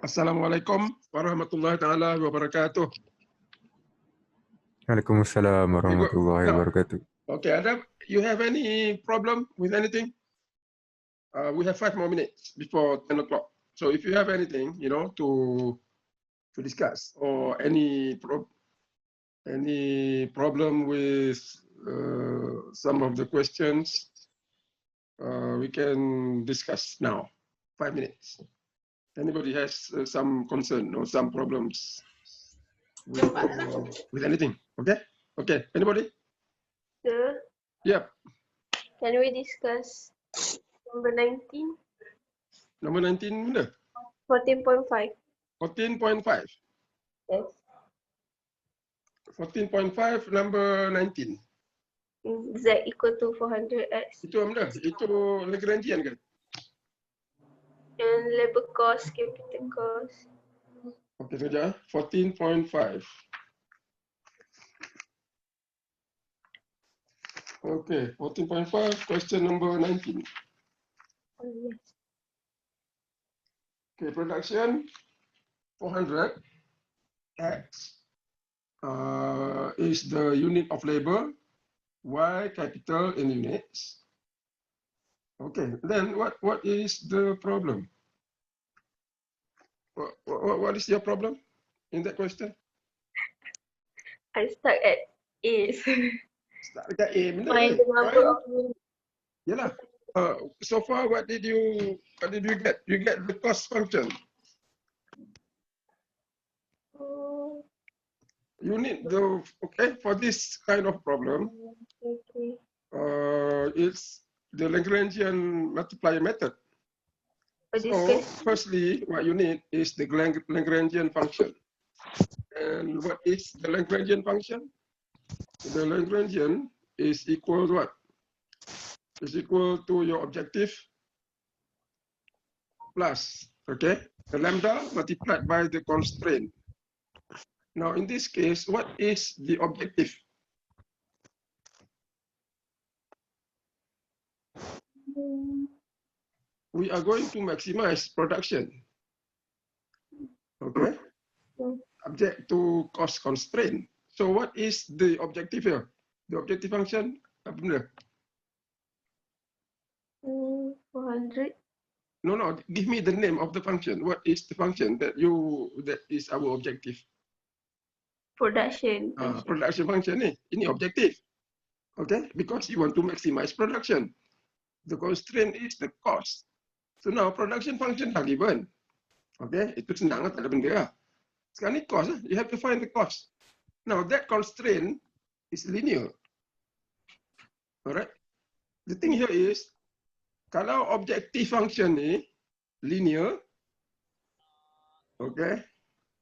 Assalamualaikum warahmatullahi taala wabarakatuh. Waalaikumsalam warahmatullahi wabarakatuh. Okay, Adam, you have any problem with anything? We have 5 more minutes before 10 o'clock. So if you have anything, to discuss or any problem with some of the questions, we can discuss now. 5 minutes. Anybody has some concern or some problems with anything? Okay. Okay. Anybody? Sir, Yep. can we discuss number 19? Number 19 mana? 14.5. 14.5. Yes. 14.5 number 19. Z equal to 400x. Itu mana? Itu Lagrangian kan? And labor cost, capital cost. Okey, saja. 14.5. Okay, 14.5, question number 19. Oh, yes. Okay, production 400 X is the unit of labor, Y capital in units. Okay, then what is the problem? What is your problem in that question? I stuck at A. Start dekat A benda. Find the number of units. Yalah. So far, what did you get? You get the cost function. You need the, okay, for this kind of problem, Okay. it's the Lagrangian multiplier method. For this So case, firstly, what you need is the Lagrangian function. And what is the Lagrangian function? The Lagrangian is equal to what? Is equal to your objective plus, okay, the lambda multiplied by the constraint. Now, in this case, what is the objective? We are going to maximize production. Okay, subject to cost constraint. So what is the objective here? The objective function, apa benda? 400. No, give me the name of the function. What is the function that is our objective? Production. Production function ni, ini objective. Okay, because you want to maximize production. The constraint is the cost. So now production function dah given. Okay, itu senang lah, tak ada benda lah. Sekarang ni cost lah, you have to find the cost. Now that constraint is linear. Alright. The thing here is, kalau objective function ni linear, okay,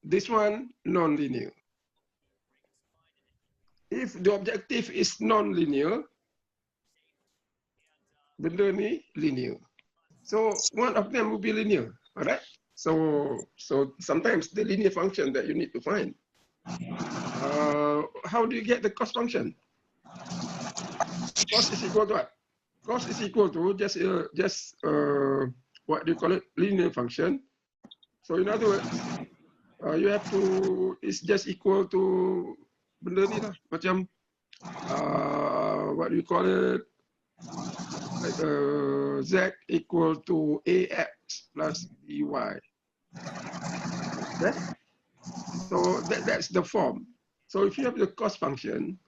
this one non-linear. If the objective is non-linear, benda ni linear. So one of them will be linear, alright? So sometimes the linear function that you need to find. How do you get the cost function? Cost is equal to what? Cost is equal to just what do you call it? Linear function. So in other words, you have to, it's just equal to benda ni lah, macam what do you call it? Like Z equal to AX plus BY. Okay? So that's the form. So if you have the cost function,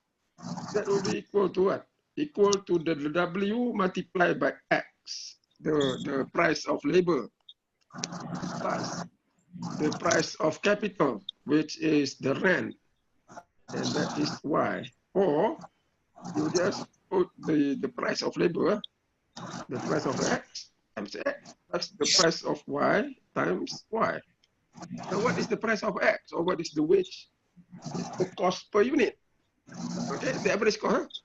that will be equal to what? Equal to the W multiplied by X, the price of labor, plus the price of capital, which is the rent, and that is Y. Or you just put the price of labor, the price of X times X, plus the price of Y times Y. So what is the price of X, or what is the wage? It's the cost per unit. Okay, the average cost.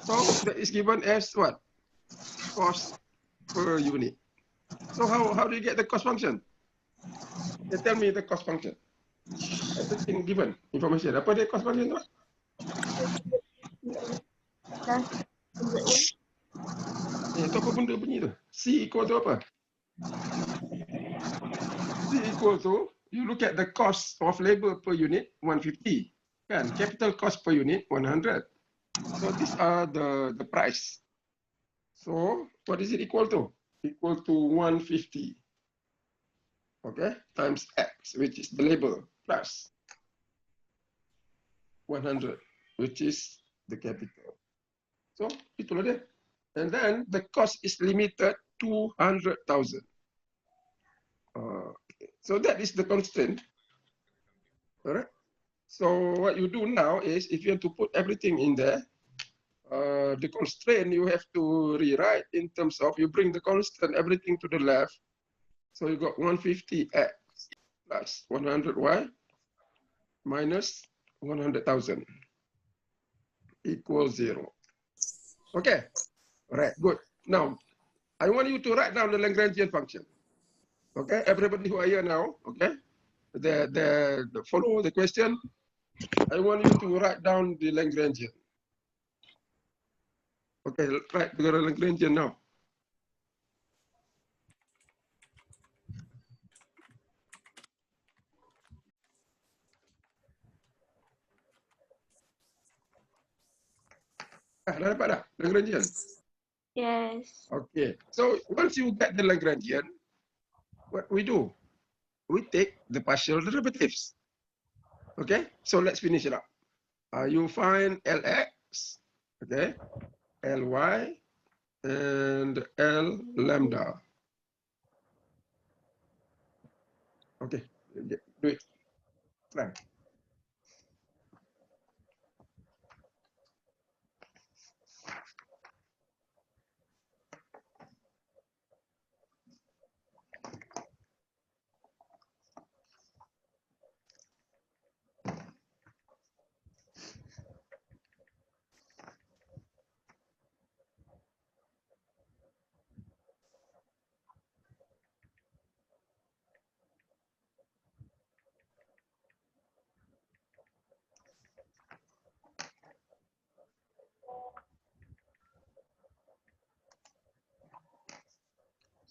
So that is given as what? Cost per unit. So how do you get the cost function? Tell me the cost function. Everything given information. Apa dia cost function tu? Itu apa benda bunyi tu? C equal to apa? is it equal to? You look at the cost of labor per unit, 150. And capital cost per unit, 100. So these are the price. So what is it equal to? Equal to 150. Okay, times X, which is the labor, plus 100, which is the capital. So itulah dia. And then the cost is limited 200,000. So that is the constraint. All right. So what you do now is, if you have to put everything in there, the constraint you have to rewrite in terms of, you bring the constant everything to the left. So you got 150x plus 100y minus 100,000 equals 0. Okay. All right. Good. Now, I want you to write down the Lagrangian function. Okay. Everybody who are here now. Okay. Follow the question. I want you to write down the Lagrangian. Okay, right, we got a Lagrangian now. Dah dapat dah, Lagrangian? Yes. Okay, so once you get the Lagrangian, what we do? We take the partial derivatives. Okay, so let's finish it up. You find Lx, okay, Ly, and L lambda. Okay, do it. Try.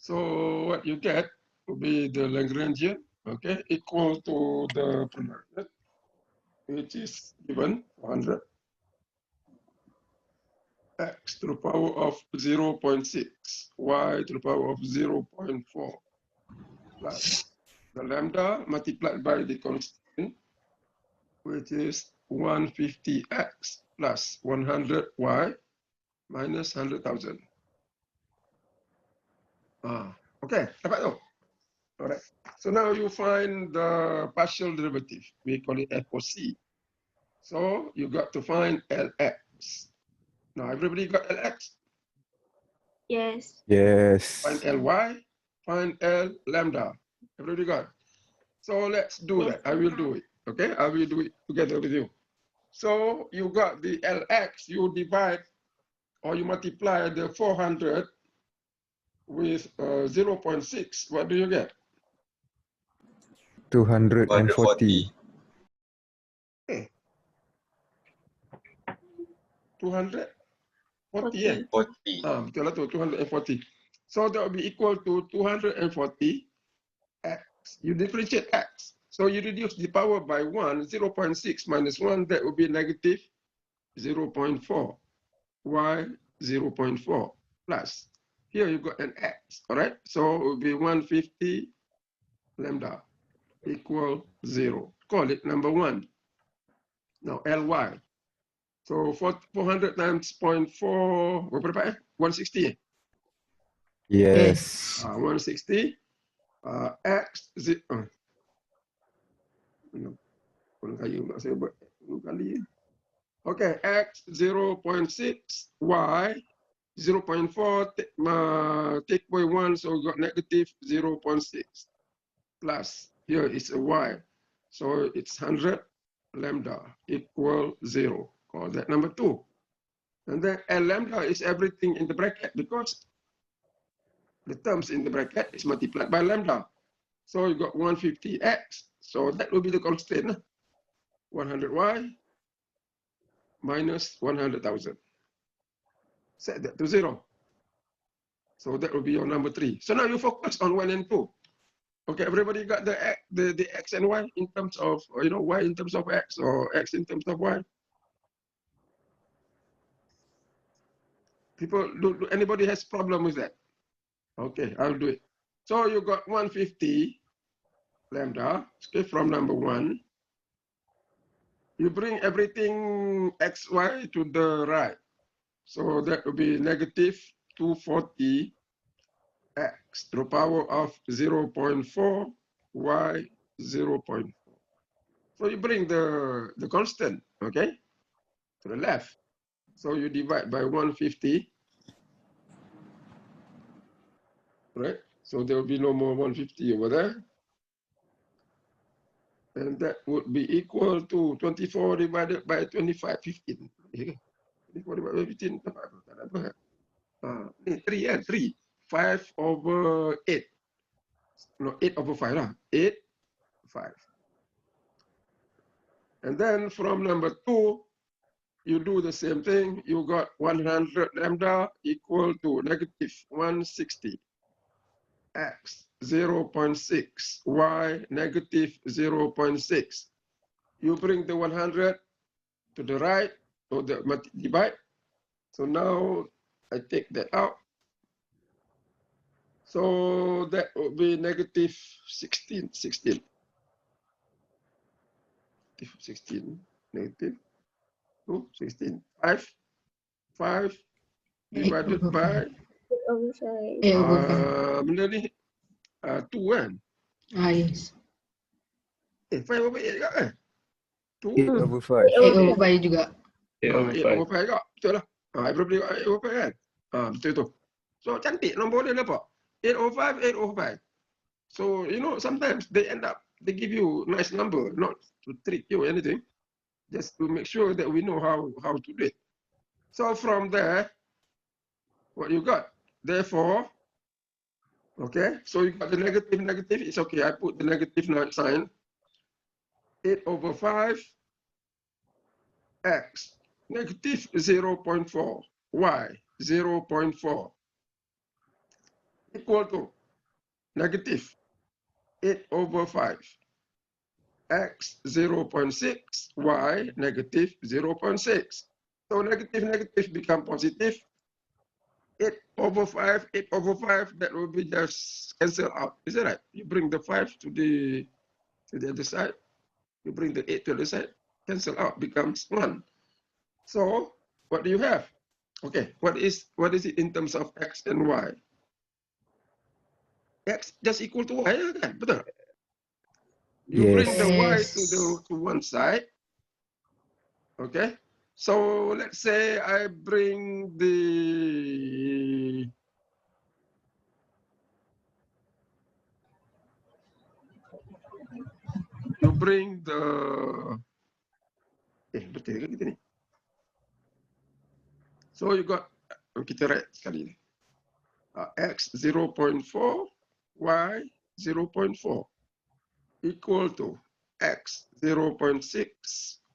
So what you get will be the Lagrangian, okay, equal to the product, which is given 100 x to the power of 0.6, y to the power of 0.4, plus the lambda multiplied by the constant, which is 150x plus 100y minus 100,000. Okay, dapat tu. Alright. So now you find the partial derivative. We call it FOC. So you got to find Lx. Now everybody got Lx? Yes. Yes. Find Ly, find L lambda. Everybody got? So let's do that. I will do it. Okay, I will do it together with you. So you got the Lx, you divide or you multiply the 400 with 0.6. What do you get? 240. Okay. 240, yeah? 40. Betul lah tu, 240. So that will be equal to 240 x. You differentiate x. So you reduce the power by 1, 0.6 minus 1, that will be negative 0.4. Y 0.4 plus. Here you got an x, all right? So it will be 150 lambda equal 0. Call it number 1. Now Ly. So 400 times 0.4, berapa? 160. Yes. 160. X. Okay, X 0.6, Y 0.4, take away 1, so we got negative 0.6. Plus, here is a Y. So it's 100 lambda equal 0. Call that number 2. And then L lambda is everything in the bracket because the terms in the bracket is multiplied by lambda. So you got 150x. So that will be the constraint. 100y minus 100,000. Set that to 0. So that will be your number 3. So now you focus on 1 and 2. Okay, everybody got the x and y in terms of, y in terms of x or x in terms of y? People, do anybody has problem with that? Okay, I'll do it. So you got 150 lambda, okay, from number 1. You bring everything xy to the right. So that will be negative 240 x to the power of 0.4, y 0.4. So you bring the constant, okay, to the left. So you divide by 150, right? So there will be no more 150 over there. And that would be equal to 24 divided by 25, 15. 24 divided by 15, tak apa. 3 and 3. 5 over 8. No, 8 over 5 lah. 8, 5. And then from number 2, you do the same thing. You got 100 lambda equal to negative 160. X 0.6, y negative 0.6. You bring the 100 to the right, or the divide. So now I take that out. So that would be negative 16, 16. 16, negative 2, 16. 5 divided by, benda ni, 2 kan? Yes. 5 over 8 juga kan? 8 over 5. 8 over 5 juga. 8 over 5 juga, betul lah. Everybody got 8 over 5 kan? Betul tu. So cantik nombor dia nampak. 8 over 5, 8 over 5. So, sometimes they give you nice number, not to trick you or anything, just to make sure that we know how to do it. So from there, what you got? Therefore, okay, so you got the negative, it's okay, I put the negative sign. 8 over 5, x, negative 0.4, y, 0.4, equal to negative 8 over 5, x 0.6, y negative 0.6. So negative become positive. 8 over 5, 8 over 5, that will be just cancel out. Is that right? You bring the 5 to the other side. You bring the 8 to the other side. Cancel out, becomes 1. So what do you have? Okay, what is it in terms of x and y? X just equal to y, kan? Betul? You bring the y to one side. Okay. So let's say I bring betul ke kita ni? So you got, kita write sekali ni. X 0.4, y 0.4 equal to x 0.6,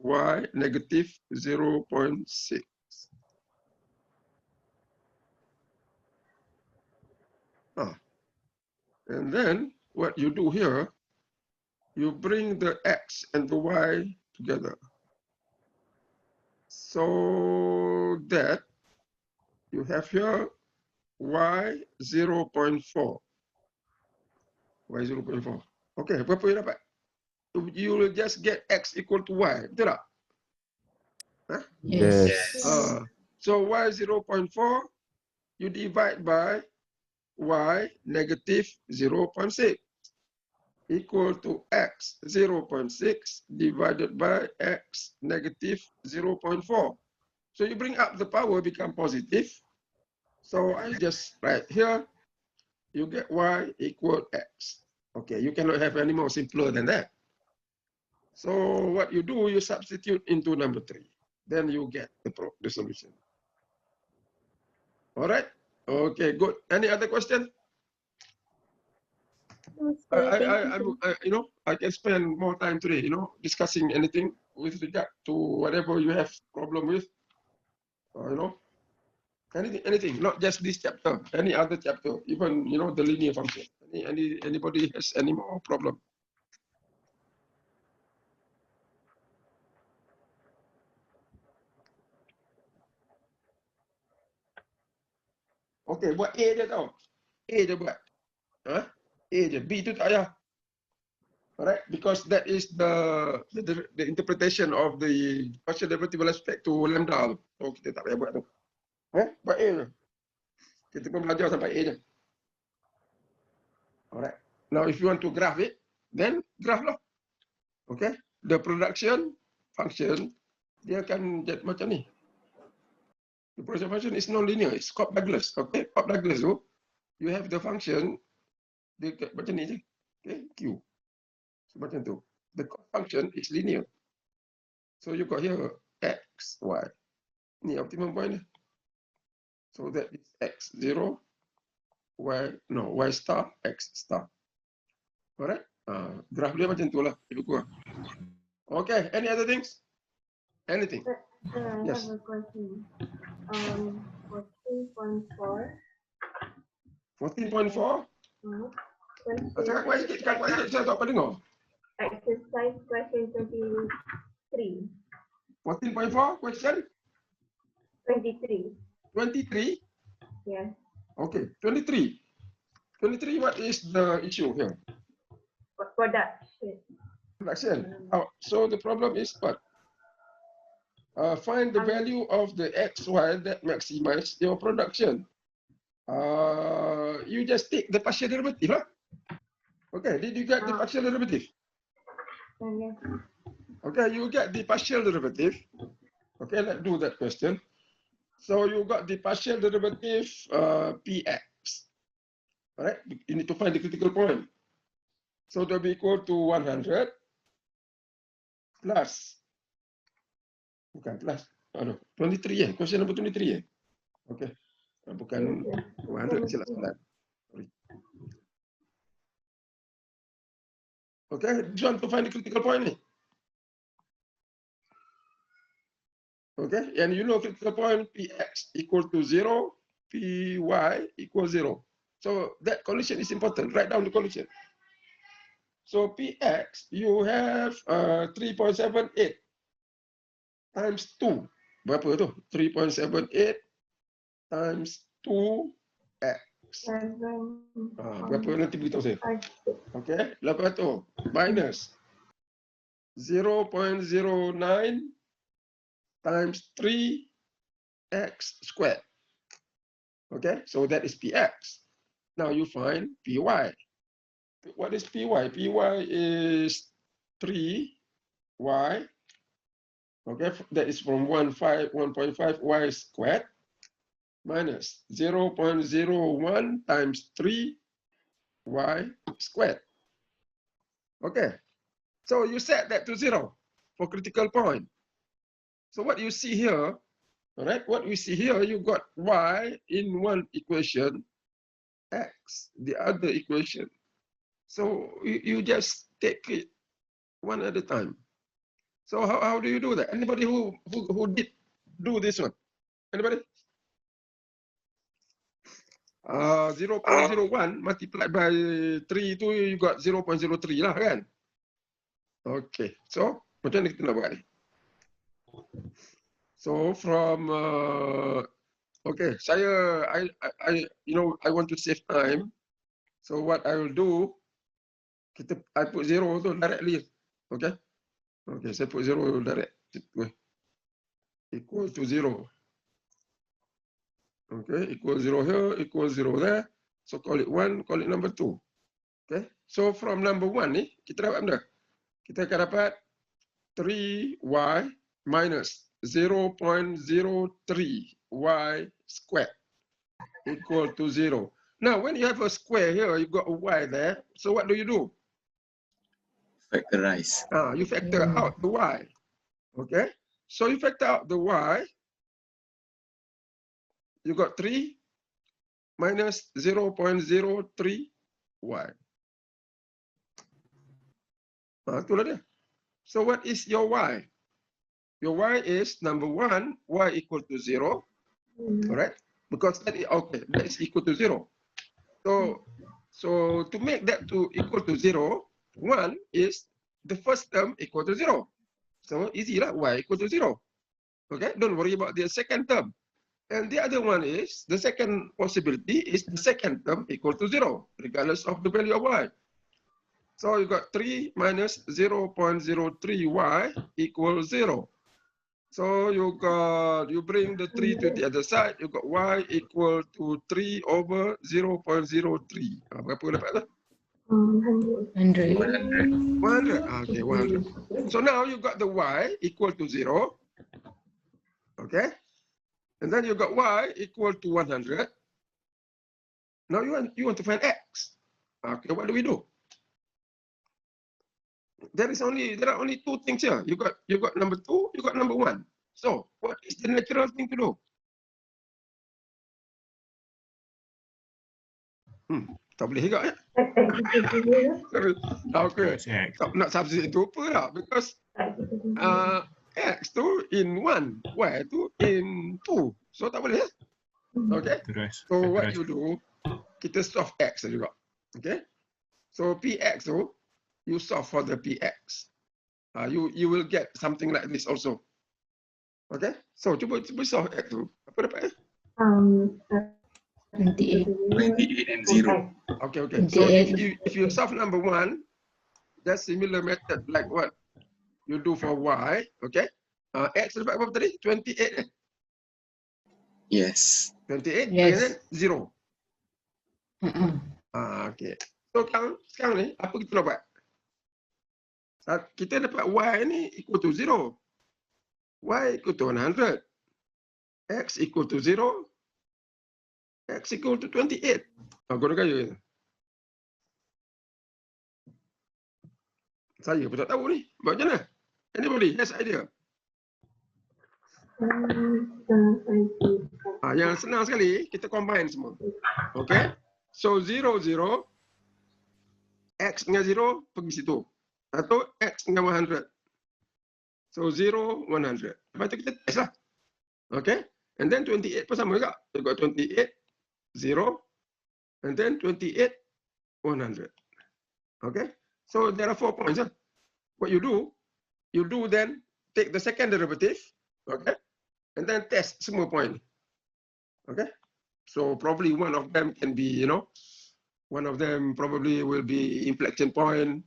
y negative 0.6. And then what you do here, you bring the x and the y together. So that you have here y 0.4. Y 0.4. Okay, berapa you dapat? You will just get x equal to y, betul tak? Huh? Yes. So y 0.4, you divide by y negative 0.6 equal to x 0.6 divided by x negative 0.4. So you bring up the power, become positive. So I just write here, you get y equal x. Okay, you cannot have any more simpler than that. So what you do, you substitute into number 3. Then you get the solution. All right? Okay, good. Any other question? I can spend more time today, discussing anything with regard to whatever you have problem with, Anything, not just this chapter, any other chapter, even the linear function. Anybody has any more problem? Okay, buat A je tau. A je buat. A je. B tu tak payah. Alright, because that is the interpretation of the partial derivative with respect to lambda. So kita tak payah buat tu. Buat A je. Kita pun belajar sampai A je. Alright. Now if you want to graph it, then graph lah. Okay. The production function dia akan jadi macam ni. The production function is non-linear. It's Cobb-Douglas. Okay. Cobb-Douglas tu, you have the function dia macam ni je. Okay. Q. So, macam tu. The Cobb function is linear. So you got here x, y. Ni optimum point. So that is x0, y star, x star. Alright. Graph dia macam tu lah. Okay. Any other things? Anything? I Yes. have a question. 14.4. 14.4? Cakap kuat sikit, saya tak apa dengar. Exercise question 23. 14.4, question 23. 23? Yes. Okay, 23. 23, what is the issue here? Production. Production. So the problem is what? Find the value of the xy that maximize your production. You just take the partial derivative, huh? Okay, did you get the partial derivative? Yes. Okay, you get the partial derivative. Okay, let's do that question. So you got the partial derivative px. All right, you need to find the critical point. So that will be equal to 100 plus. Bukan plus. 23 question number 23 Okay. Bukan 100 silap salah. Sorry. Okay, do you want to find the critical point ni? Okay, and you know critical point px equal to 0, py equals 0. So that condition is important. Write down the condition. So px, you have 3.78 times 2. Berapa tu? 3.78 times 2x. Berapa nanti beritahu saya. Okay, lepas tu minus 0.09 times 3x squared. Okay, so that is px. Now you find py. What is py? Py is 3y. Okay, that is from 1.5 y squared minus 0.01 times 3y squared. Okay, so you set that to 0 for critical point. So what you see here, all right, what we see here, you got y in one equation, x the other equation. So you just take it one at a time. So how do you do that? Anybody who did do this one? Anybody? 0.01 multiplied by 3 itu you got 0.03 lah kan? Okay, so macam mana kita nak buat ni? So from okay, I want to save time. So what I will do, I put 0 tu directly. Okay? Okay, saya put 0 direct. Equal to 0. Okay, equal 0 here, equal 0 there. So call it 1, call it number 2. Okay, so from number 1 ni, kita dapat benda. Kita akan dapat 3y minus 0.03y squared equal to 0. Now, when you have a square here, you've got a y there. So what do? Factorize. You factor out the y. Okay, so you factor out the y. You got 3 minus 0.03y. Itulah dia. So what is your y? Your y is number 1, y equal to 0. Alright. because that is okay. That is equal to 0. So to make that to equal to 0, 1 is the first term equal to 0. So easy lah, y equal to 0. Okay, don't worry about the second term. And the other one is, the second possibility is the second term equal to 0, regardless of the value of y. So you got 3 minus 0.03y equals 0. So you bring the 3 to the other side, you got y equal to 3 over 0.03. Berapa dapat tu? 100. 100. Okay, 100. So now you got the y equal to 0. Okay. And then you got y equal to 100. Now you want to find x. Okay, what do we do? There are only two things here. You got number 2, you got number 1. So what is the natural thing to do? Tak boleh juga ya. Okay. Nak substitute itu apa lah? Because x tu in 1, y tu in 2. So tak boleh ya. Okay. So what you do? Kita solve x juga. Okay. So px tu, you solve for the px. You will get something like this also. Okay. So cuba solve x tu. Apa dapat ya? 28. 28 and 0. Okay. So if you solve number 1, that's similar method like what you do for y. Okay. X dapat apa tadi? 28. Yes. 28 Yes. and then 0. Okay. So sekarang ni apa kita nak buat? Kita dapat y ni equal to 0. Y equal to 100. X equal to 0. X equal to 28. Guna kaya. Saya pun tak tahu ni. Buat macam mana? Anybody has idea? Yang senang sekali, kita combine semua. Okay. So 0, 0. X dengan 0 pergi situ. Atau X dengan 100. So 0, 100. Lepas tu kita test lah. Okay. And then 28 pun sama juga. You got 28, 0. And then 28, 100. Okay. So there are 4 points. What you do then take the second derivative. Okay. And then test semua point. Okay. So probably one of them can be, one of them probably will be inflection point.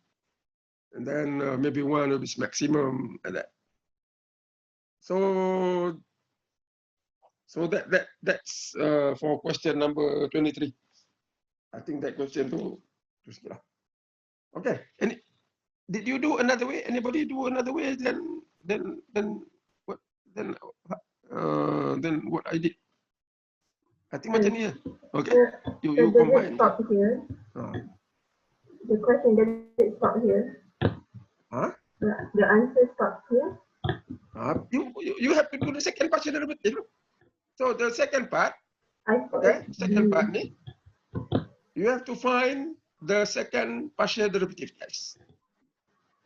And then maybe one will be maximum like that. So that's for question number 23. I think that question too. Okay. And did you do another way? Anybody do another way? Then what? Then what I did? I think macam ni. Okay. You combine. Stop here. The question does it stop here? Huh? The answer stops here. You have to do the second partial derivative. So the second part, second part ni, you have to find the second partial derivative test.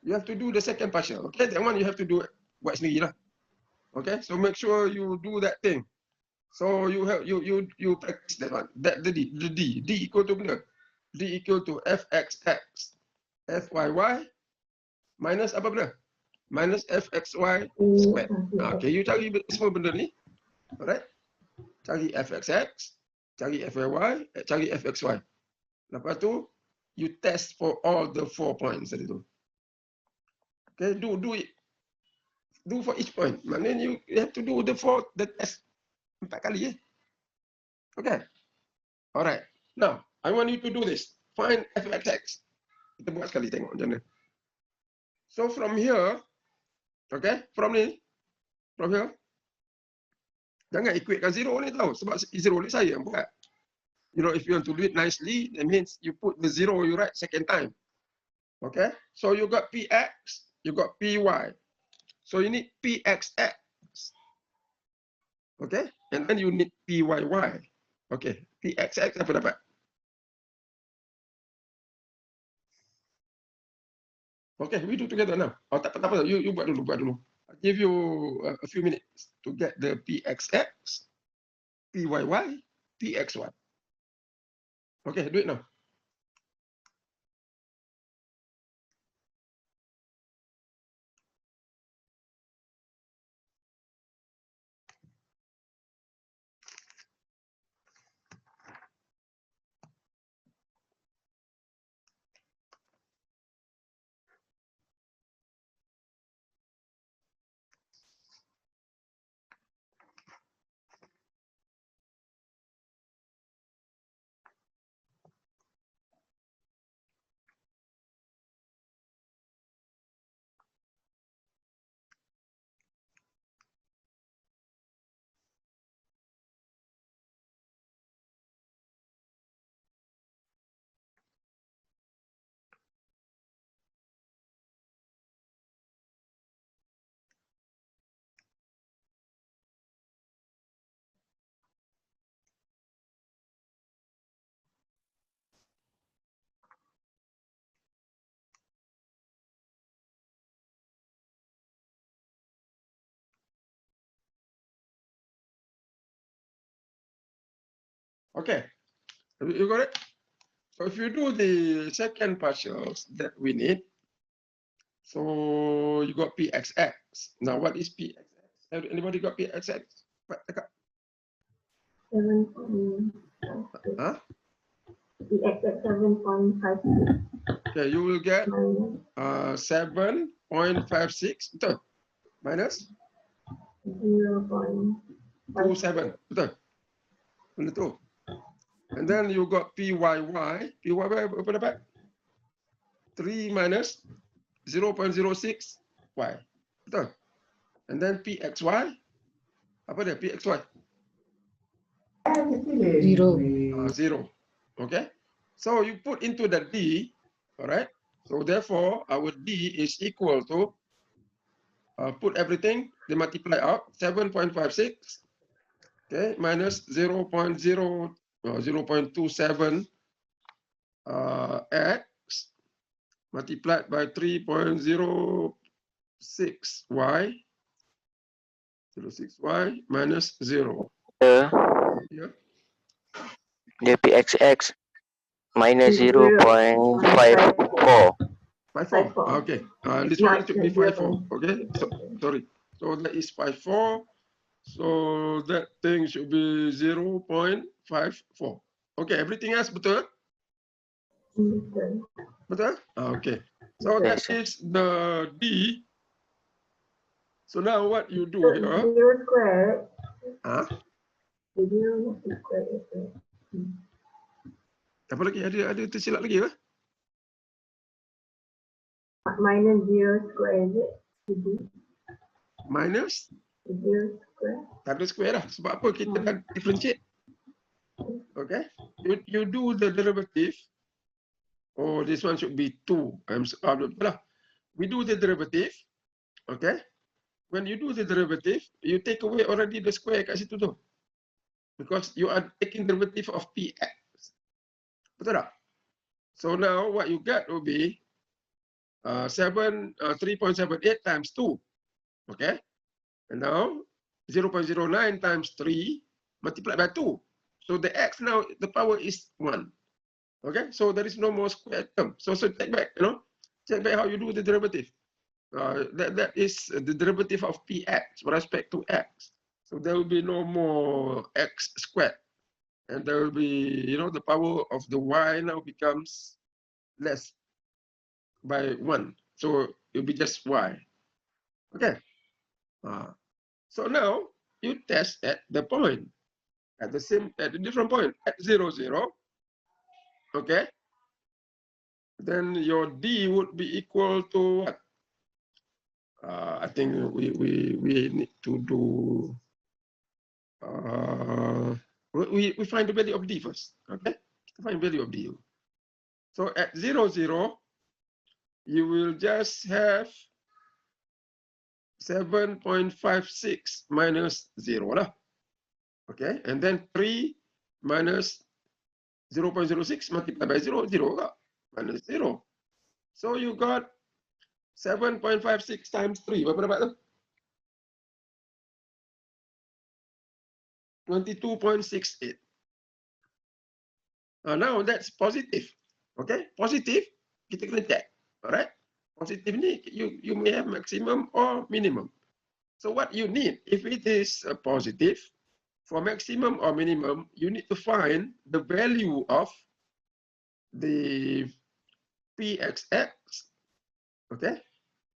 You have to do the second partial. Okay, that one you have to do it buat sendiri lah. Okay, so make sure you do that thing. So you practice that one. That the D equal to benda. D equal to fxx, fyy minus apa benda? Minus fxy squared. Okay, you cari semua benda ni. Alright. Cari fxx, cari fyy, cari fxy. Lepas tu, you test for all the 4 points tadi tu. Okay, do it. Do for each point. Maknanya you have to do the test 4 kali. Okay. Alright. Now, I want you to do this. Find fxx. Kita buat sekali tengok macam mana. So from here, okay, from here, jangan equatekan 0 ni tau. Sebab 0 ni saya yang buat. If you want to do it nicely, that means you put the 0 you write second time. Okay, so you got px, you got py. So you need pxx. Okay, and then you need pyy. Okay, pxx apa dapat? Okay, we do together now. Tak apa. You buat dulu. I'll give you a few minutes to get the pxx. PYY, PXY. Okay, do it now. Okay, you got it? So if you do the second partials that we need, so you got PXX. Now what is PXX? Anybody got PXX? Huh? PX at 7.56. Okay, you will get 7.56 minus 0.27. Betul? Benda tu. And then you got PYY. PYY apa dapat? 3 minus 0.06 Y. Betul? And then PXY. Apa dia? PXY? 0. 0. Okay? So you put into the D, all right? So therefore, our D is equal to, put everything, they multiply out, 7.56, okay, minus 0.27 x multiplied by 3.06y, 06y minus 0. Yeah. The PXX minus 0.54. 54. Okay. This one should be 54. Okay. So, sorry. So that is 54. So that thing should be 0.54. Okay. Everything else betul? Betul? Okay. So that is the D. So now what you do here? 0 squared. Huh? 0 squared. Apa lagi? Ada tersilap lagi ke? Minus 0 squared, is it? Minus? 0 squared. Tak ada square lah. Sebab apa kita dah differentiate? Okay. You do the derivative. Oh, this one should be 2. We do the derivative. Okay. When you do the derivative, you take away already the square kat situ tu. Because you are taking derivative of px. Betul tak? So now what you get will be 3.78 times 2. Okay. And now 0.09 times 3 multiplied by 2. So the x now, the power is 1. Okay. So there is no more square term. So check back, check back how you do the derivative. That is the derivative of px with respect to x. So there will be no more x squared. And there will be, the power of the y now becomes less by 1. So it will be just y. Okay. So now you test at the point, at the different point, at 0, 0. Okay. Then your D would be equal to what? I think we need to do, we find the value of D first. Okay. Find value of D. So at 0, 0, you will just have 7.56 minus 0 lah. Okay, and then 3 minus 0.06 multiplied by 0, 0 lah. Minus 0. So you got 7.56 times 3. Berapa dapat tu? 22.68. Now that's positive. Okay, positive, kita kena check. Alright, positive ni you may have maximum or minimum. So what you need, if it is positive, for maximum or minimum, you need to find the value of the pxx, okay,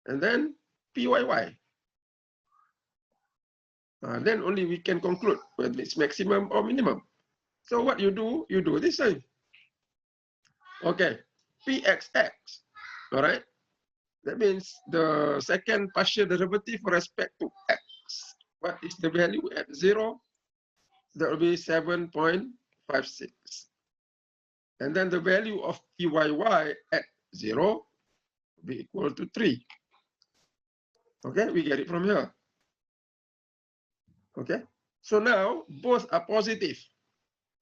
and then pyy. Then only we can conclude whether it's maximum or minimum. So what you do this thing. Okay, pxx, all right? That means the second partial derivative with respect to x. What is the value at 0? That will be 7.56. And then the value of pyy at 0 will be equal to 3. Okay, we get it from here. Okay, so now both are positive.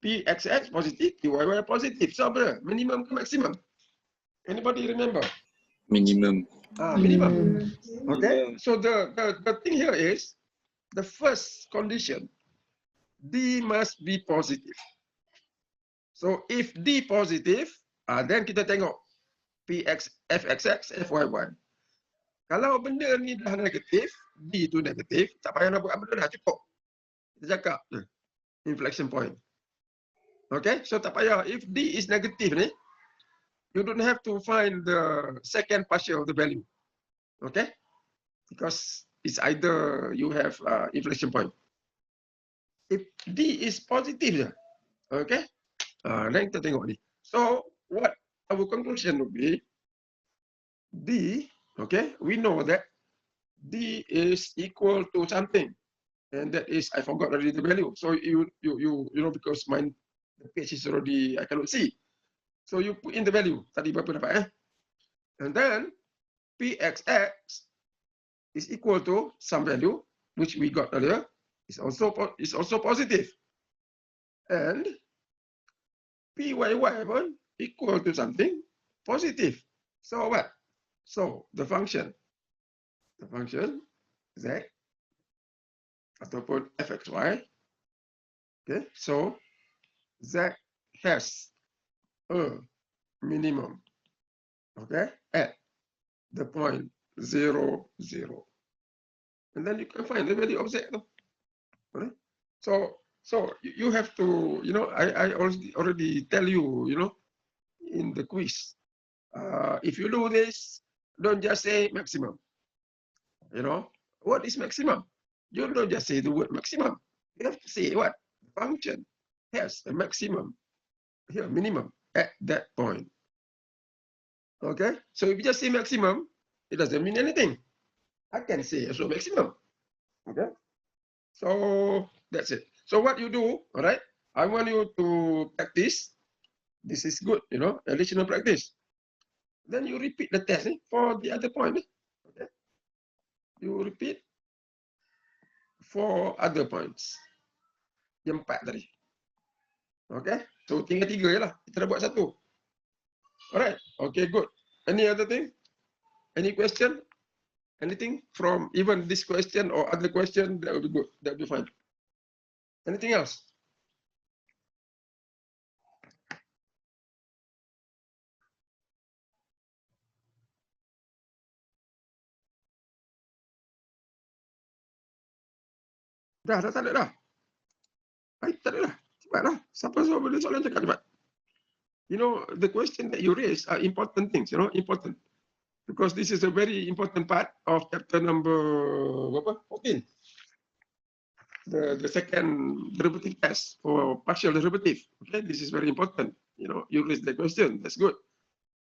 Pxx positive, pyy positive. So minimum to maximum? Anybody remember? Minimum. Minimum. Okay, so the thing here is the first condition, D must be positive. So if D positive, then kita tengok Px, Fxx, Fyy. Kalau benda ni dah negatif, D itu negatif, tak payah nak buat benda dah, cukup. Kita cakap inflection point. Okay, so tak payah. If D is negative ni, you don't have to find the second partial of the value. Okay, because it's either you have inflection point. If D is positive, okay, then kita tengok ni. So what our conclusion would be, D, okay, we know that D is equal to something, and that is, I forgot already the value. So you know, because the page is already, I cannot see. So you put in the value, tadi berapa dapat, and then Pxx is equal to some value, which we got earlier, is also positive. And Pyy equal to something positive. So what? So the function z ataupun fxy, okay, so z has a minimum, okay, at the point 0, 0. And then you can find the value of z. Right? So you have to, you know, I already tell you, you know, in the quiz, if you do this, don't just say maximum. You know, what is maximum? You don't just say the word maximum. You have to say what? Function has a maximum, here, minimum at that point. Okay, so if you just say maximum, it doesn't mean anything. I can say also maximum. Okay, so that's it. So what you do, all right? I want you to practice. This is good, you know, additional practice. Then you repeat the test for the other point. Okay, you repeat for other points. Yang 4 tadi. Okay, so tinggal 3 je lah. Kita dah buat 1. Alright, okay, good. Any other thing? Any question? Anything from even this question or other question? That would be good. That would be fine. Anything else? Dah tak ada dah. Tak ada dah. Cepatlah. Siapa boleh soalan cakap cepat. You know, the question that you raise are important things, you know, important. Because this is a very important part of chapter number 14. The second derivative test for partial derivative. Okay, this is very important. You know, you raise the question, that's good.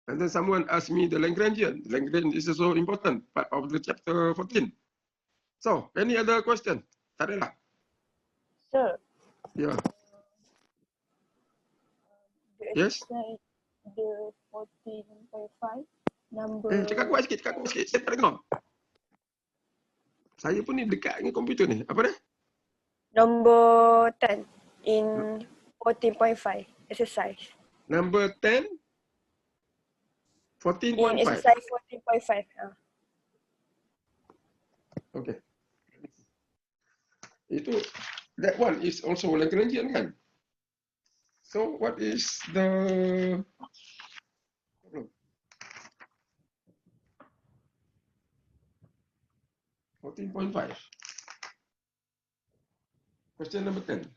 And then someone asked me the Lagrangian. Lagrangian is also important part of the chapter 14. So, any other question? Tak ada lah. Sir. Yeah. The Yes. The 14.5 number. Cakap kuat sikit, saya tak dengar. Saya pun ni dekat dengan komputer ni. Apa dah? Number 10 in 14.5 exercise. Number 10, 14.5. In exercise 14.5. Okay. Itu that one is also Lagrangian, kan? So what is the problem? 14.5. Question number 10.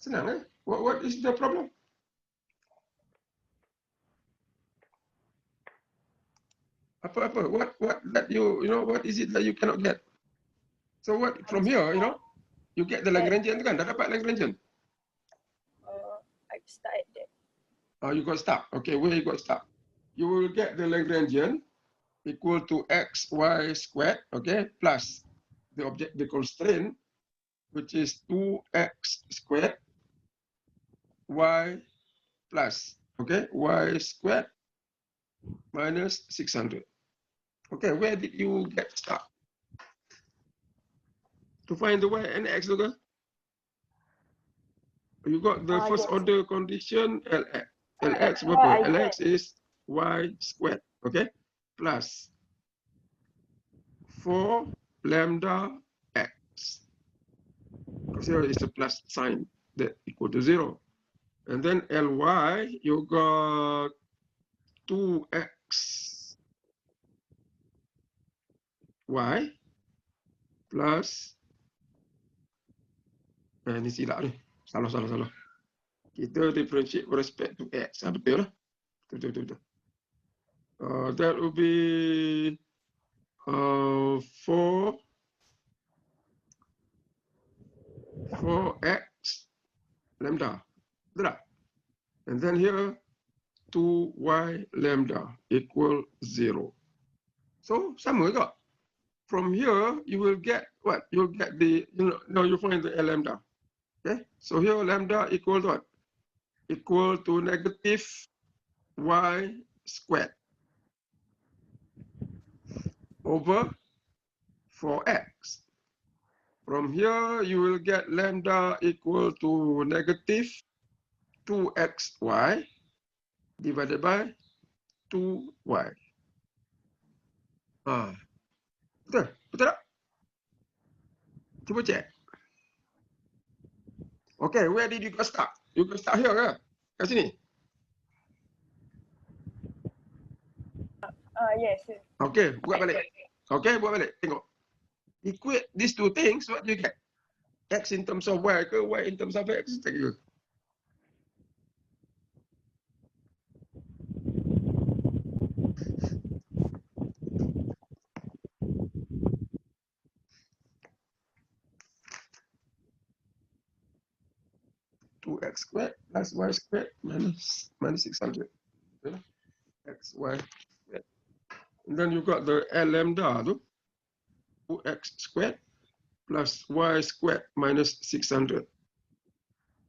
Senang, eh? What is the problem? Apa? What that you know, what is it that you cannot get? So what from here, you know, you get the Lagrangian kan? Dah dapat Lagrangian? I'm stuck at that. You got stuck. Okay, where you got stuck? You will get the Lagrangian equal to xy squared, okay, plus the constraint, which is 2x squared y plus, okay, y squared minus 600. Okay, where did you get stuck? To find the y and x, okay? You got the first Yes. order condition Lx. Lx I berapa? get. Lx is y squared, okay? Plus 4 lambda x. Because here is a plus sign that equal to 0. And then Ly, you got 2x y plus, ini silap ni. Salah. Kita differentiate with respect to x. Betul lah. Betul. That will be 4x lambda. Betul tak? And then here 2y lambda equal 0. So sama juga. From here you will get what? You'll get the, now you find the lambda. Okay, so here lambda equal to what? Equal to negative y squared over 4x. From here you will get lambda equal to negative 2xy divided by 2y. Betul tak? Cuba cek. Okay, where did you go start? You go start here ke? Kat sini? Yes. Okay, buat balik. Tengok. Equate these two things, what do you get? X in terms of y ke y in terms of x? Take you. X squared plus y squared minus 600. X, y squared. And then you got the L lambda, 2x squared plus y squared minus 600.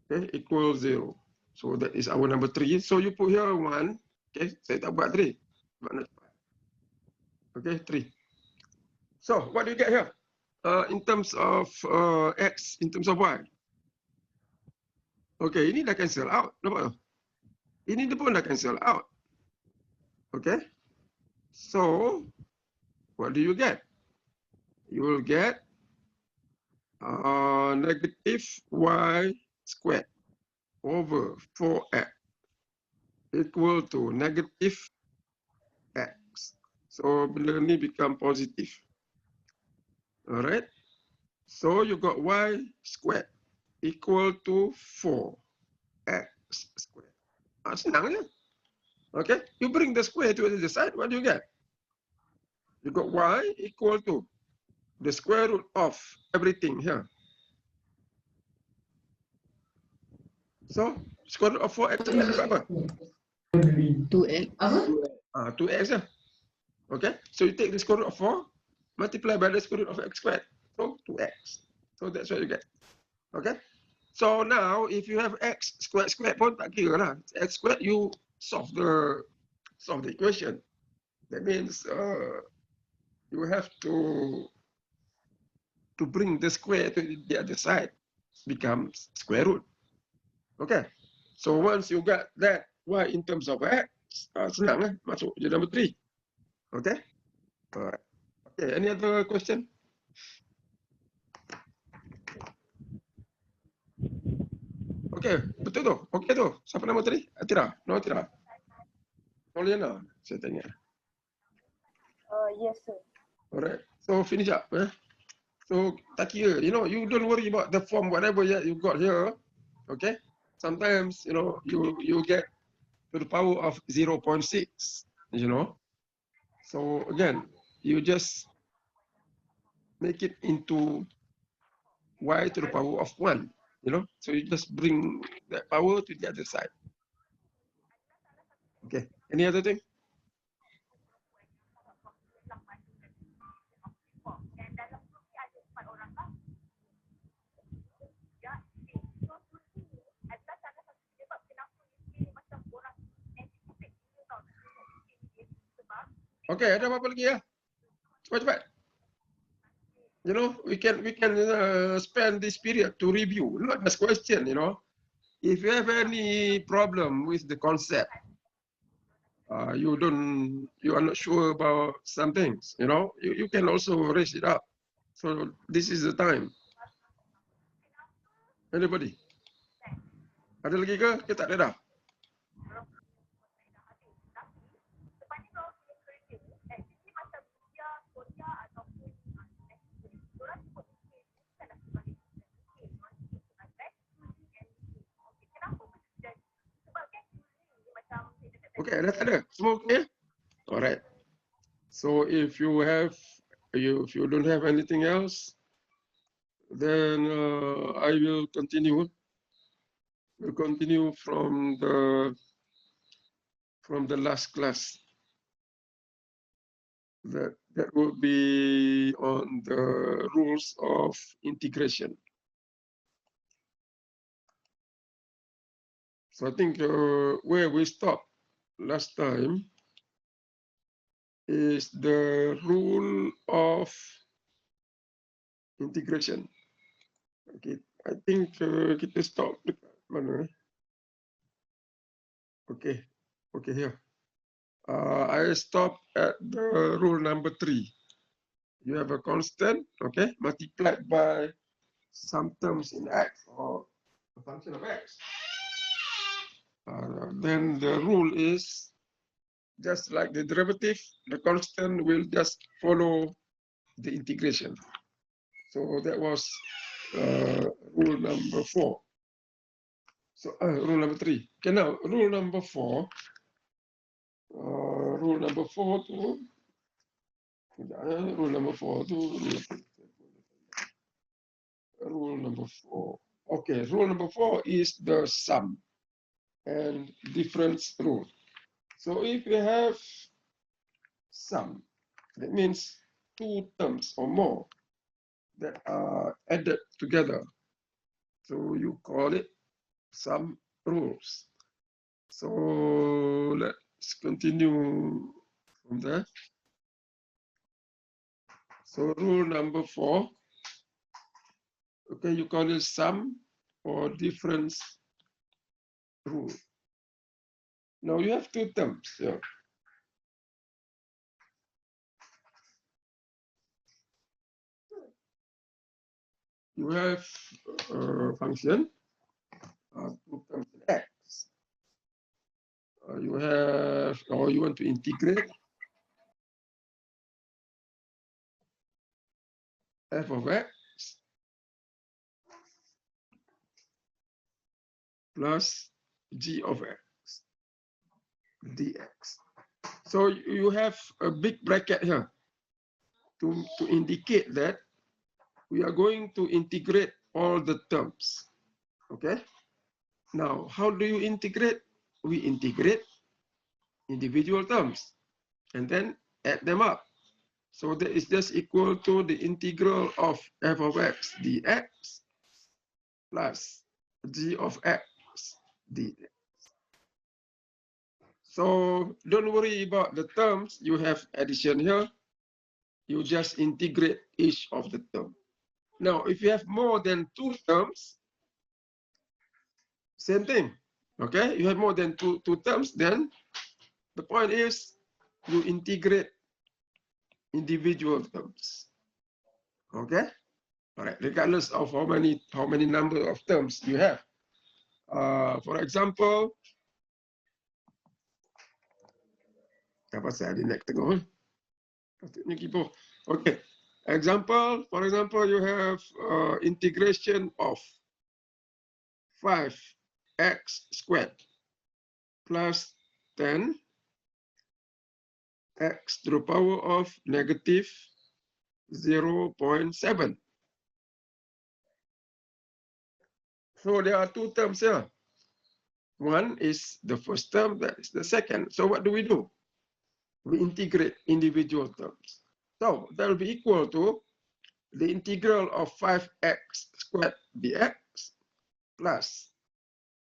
Okay, equals 0. So that is our number 3. So you put here 1. Okay, saya tak buat 3. Okay, 3. So what do you get here? In terms of x, in terms of y. Okay, ini dah cancel out. Nampak tak? Ini pun dah cancel out. Okay. So, what do you get? You will get negative y squared over 4x equal to negative x. So, benda ni become positive. Alright. So, you got y squared equal to 4x squared. Senang je. Okay, you bring the square to the side, what do you get? You got y equal to the square root of everything here. So, square root of 4x is apa? 2x. 2x lah. Okay, so you take the square root of 4, multiply by the square root of x squared. So, 2x. So, that's what you get. Okay, so now if you have x squared pun tak kira lah. X squared, you solve the equation. That means you have to bring the square to the other side, becomes square root. Okay, so once you got that y in terms of x, senang lah, masuk je number 3. Okay, alright. Okay, any other question? Okay, betul tu. Okay tu. Siapa nama tadi? Atira. No Atira. Noliana, saya tanya. Yes, sir. Alright. So finish up. So tak kira, you know, you don't worry about the form, whatever you got here. Okay. Sometimes, you know, you get to the power of 0.6, you know. So again, you just make it into y to the power of 1, you know. So you just bring that power to the other side. Okay. Any other thing? Okay, ada apa lagi ya? Cepat-cepat. You know, we can spend this period to review, not just question, you know. If you have any problem with the concept, you are not sure about some things, you know, you can also raise it up. So this is the time. Anybody? Ada lagi ke? Kita tak ada dah. Okay, dah tak ada. Semua okay? Alright. So if you don't have anything else, then I will continue. We'll continue from the last class. That will be on the rules of integration. So I think where we stopped last time is the rule of integration. Okay, I think kita stop dekat mana? Okay, here. I stop at the rule number 3. You have a constant, okay, multiplied by some terms in x or a function of x. Then the rule is just like the derivative, the constant will just follow the integration. So that was rule number 4. So rule number 3. Okay, now rule number 4. Rule number 4 to rule number 4 to rule number 4. Okay, rule number 4 is the sum and difference rule. So if you have sum, that means 2 terms or more that are added together. So you call it sum rules. So let's continue from there. So rule number 4. Okay, you call it sum or difference rule. Now you have 2 terms here. You have a function, 2 terms in x. You have, or you want to integrate f of x plus g of x dx. So you have a big bracket here to indicate that we are going to integrate all the terms. Okay. Now, how do you integrate? We integrate individual terms and then add them up. So that is just equal to the integral of f of x dx plus g of x dx. So don't worry about the terms. You have addition here. You just integrate each of the terms. Now, if you have more than 2 terms, same thing. Okay, you have more than two terms, then the point is you integrate individual terms. Okay, all right, regardless of how many number of terms you have. For example, apa saya di next tengok? Okay. Example, for example, you have integration of 5x squared plus 10 x to the power of negative 0.7. So there are two terms here. One is the first term, that is the second. So what do? We integrate individual terms. So that will be equal to the integral of 5x squared dx plus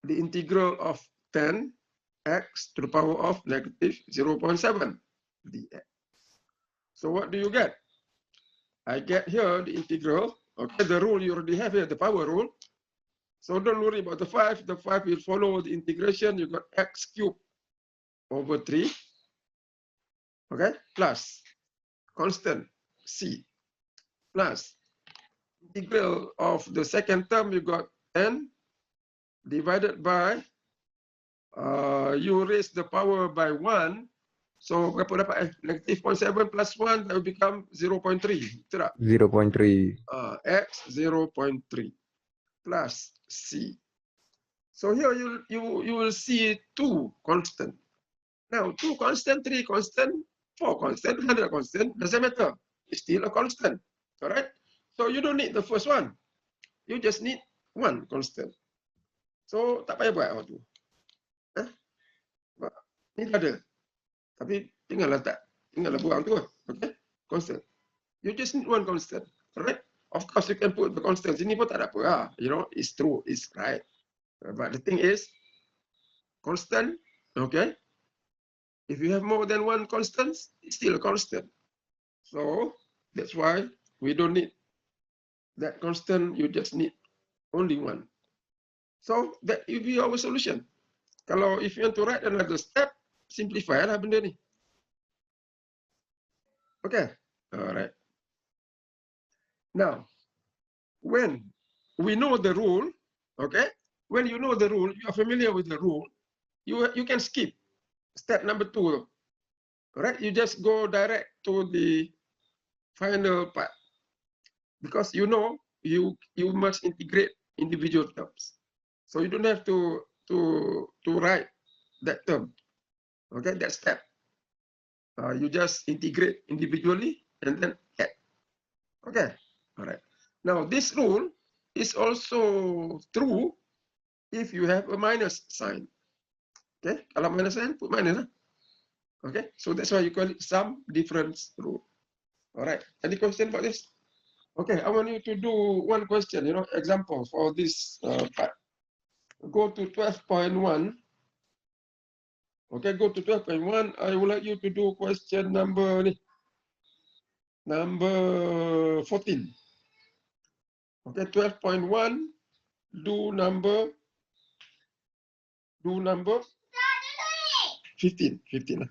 the integral of 10x to the power of negative 0.7 dx. So what do you get? I get here the integral. Okay, the rule you already have here, the power rule. So don't worry about the 5. The 5 will follow the integration. You got x cubed over 3. Okay, plus constant c plus integral of the second term. You got n divided by you raise the power by 1. So berapa dapat? Negative 0.7 plus 1, that will become 0.3. 0.3. X 0.3 plus c. So here you will see 2 constant. Now 2 constant, 3 constant, 4 constant, 100 constant, doesn't matter. It's still a constant. All right. So you don't need the first one. You just need 1 constant. So tak payah buat waktu. Ini ada. Tapi tinggallah buang tu. Okay. Constant. You just need 1 constant. All right. Of course you can put the constant. Sini pun tak ada apa. You know, it's true, it's right. But the thing is, constant, okay? If you have more than 1 constant, it's still a constant. So that's why we don't need that constant. You just need only 1. So that will be our solution. Kalau if you want to write another step, simplify lah benda ni. Okay, all right. Now, when we know the rule, okay? When you know the rule, you are familiar with the rule, you can skip step number 2. Right? You just go direct to the final part because you know you must integrate individual terms. So you don't have to write that term. Okay, that step. You just integrate individually and then add. Okay, all right. Now this rule is also true if you have a minus sign. Okay, kalau minus sign, put minus. Okay, so that's why you call it sum difference rule. All right, any question about this? Okay, I want you to do one question, you know, example for this part. Go to 12.1. Okay, go to 12.1. I would like you to do question number 14. Okay, 12.1. Do number 15. 15.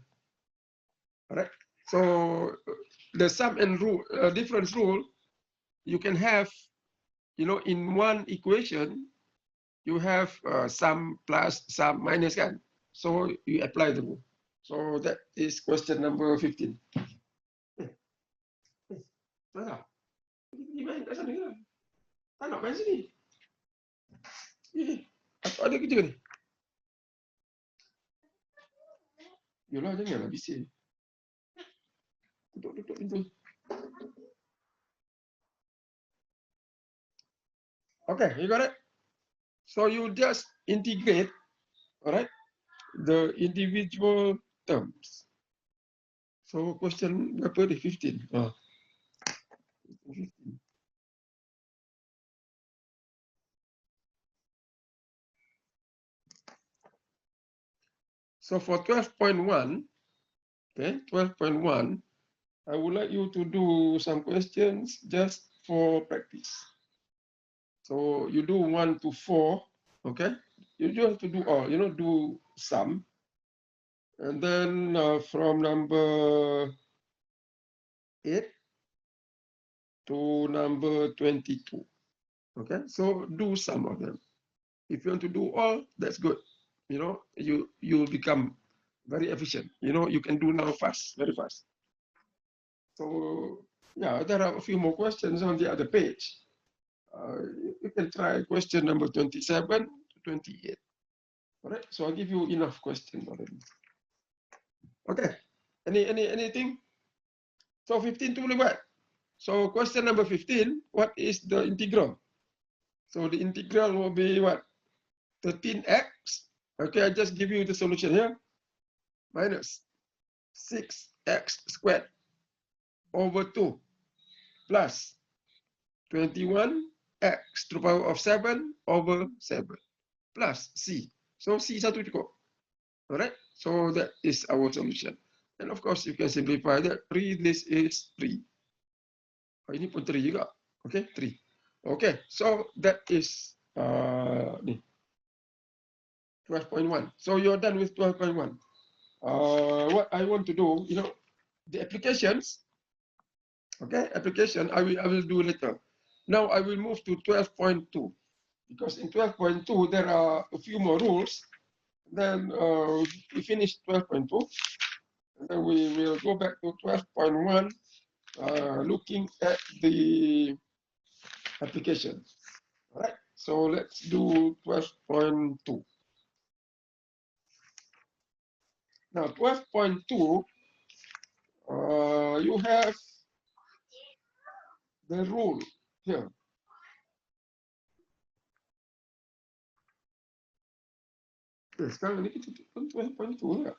All right. So the sum and rule difference rule you can have, you know, in one equation you have sum plus sum minus kan. So you apply the rule. So that is question number 15. Mana? Pergi main kat sana ke? Tak nak main sini. Ada kerja ni. Yolah, janganlah bising. Tutup pintu. Okay, you got it? So you just integrate, all right, the individual terms. So question berapa ni? 15. 15. So for 12.1, okay, 12.1, I would like you to do some questions just for practice. So you do 1 to 4, okay? You don't have to do all, you know, do some. And then from number 8 to number 22, okay? So do some of them. If you want to do all, that's good. You know, you will become very efficient. You know, you can do now fast, very fast. So yeah, there are a few more questions on the other page. You can try question number 27 to 28. All right, so I'll give you enough questions already. Okay, anything? So 15 to boleh buat. So question number 15, what is the integral? So the integral will be what? 13x. Okay, I just give you the solution here. Minus 6x squared over 2 plus 21x to the power of 7 over 7 plus c. So c satu cukup. All right, so that is our solution. And of course, you can simplify that. 3, this is 3. Oh, ini pun 3 juga. Okay, 3. Okay, so that is 12.1. So you're done with 12.1. What I want to do, you know, the applications, okay, application, I will do later. Now I will move to 12.2 because in 12.2 there are a few more rules. Then we finish 12.2, and then we will go back to 12.1, looking at the application. All right, so let's do 12.2. Now 12.2, you have the rule here. Sekarang ini kita 12.2 ya.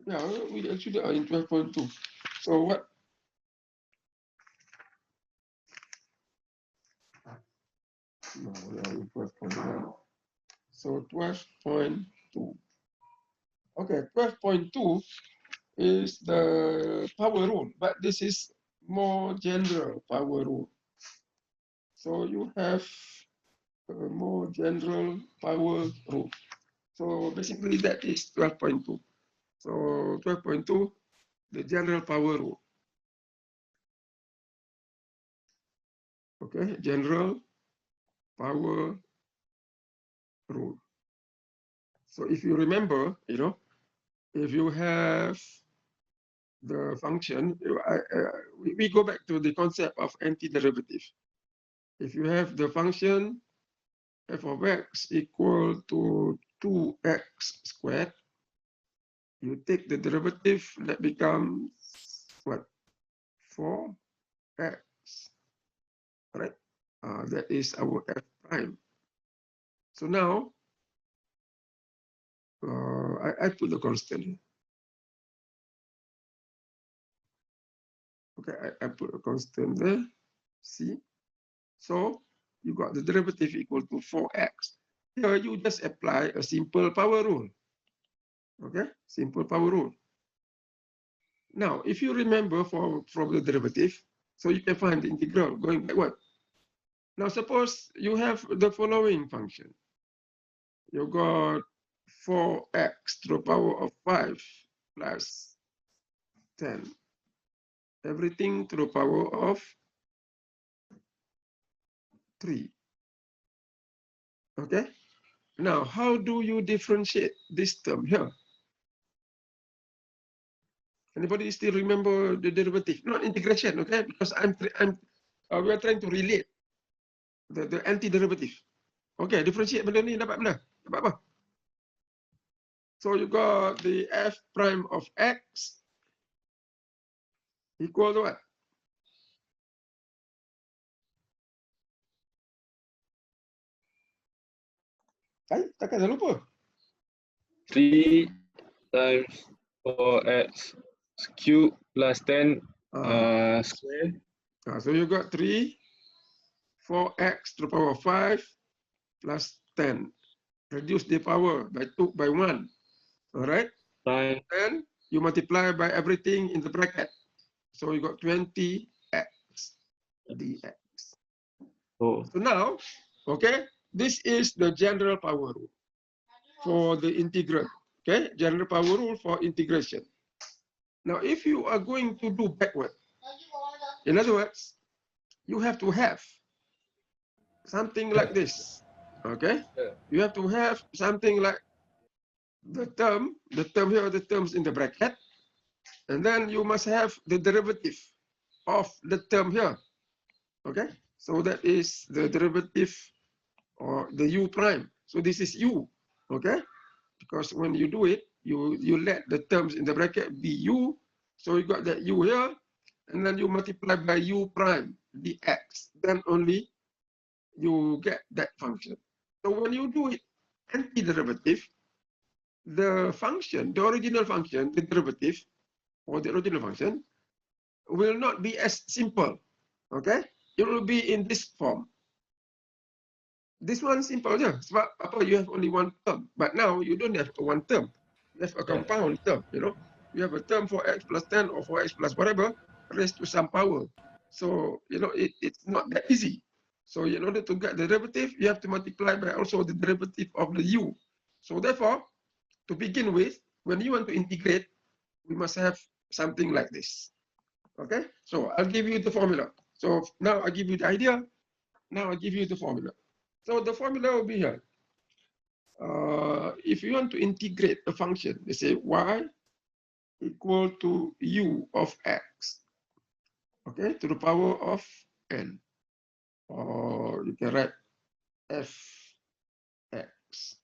Yeah, we actually are in 12.2. So what? No, we are in 12.1. So 12.2. Okay, 12.2 is the power rule, but this is more general power rule. So you have a more general power rule. So basically that is 12.2. So 12.2, the general power rule. Okay, general power rule. So if you remember, you know, if you have the function, we go back to the concept of antiderivative. If you have the function f of x equal to 2x squared, you take the derivative, that becomes what? 4x, right? That is our f prime. So now, I put the constant here. Okay, I put a constant there, c. So you got the derivative equal to 4x. Here you just apply a simple power rule. Okay, simple power rule. Now, if you remember from the derivative, so you can find the integral going backward. Now, suppose you have the following function. You got 4x to the power of 5 plus 10. Everything to the power of 3. Okay? Now, how do you differentiate this term here? Anybody still remember the derivative? Not integration, okay? Because we are trying to relate the antiderivative. Okay, differentiate benda ni dapat benda. Dapat apa? So you got the f prime of x equal to what? Takkan saya lupa. 3 times 4x cubed plus 10 square. So you got 3, 4x to the power of 5 plus 10. Reduce the power by 1. All right? Times Then you multiply by everything in the bracket. So you got 20x dx. oh, So now, okay, this is the general power rule for the integral. Okay, general power rule for integration. Now, if you are going to do backward, in other words, you have to have something like this. Okay, Yeah. you have to have something like the term here, the terms in the bracket, and then you must have the derivative of the term here. Okay, so that is the derivative or the u prime. So this is u. Okay, because when you do it, you let the terms in the bracket be u. So you got that u here, and then you multiply by u prime dx. Then only you get that function. So when you do it antiderivative, the function, the original function, the derivative, or the original function, will not be as simple. Okay, it will be in this form. This one simple je. Sebab apa, you have only one term. But now you don't have one term. You have a compound term, you know. You have a term for x plus 10 or for x plus whatever raised to some power. So, you know, it's not that easy. So in order to get the derivative, you have to multiply by also the derivative of the u. So therefore, to begin with, when you want to integrate, we must have something like this. Okay, so I'll give you the formula. So now I give you the idea. Now I give you the formula. So the formula will be here. If you want to integrate a function, they say y equal to u of x, okay, to the power of n, or you can write f x.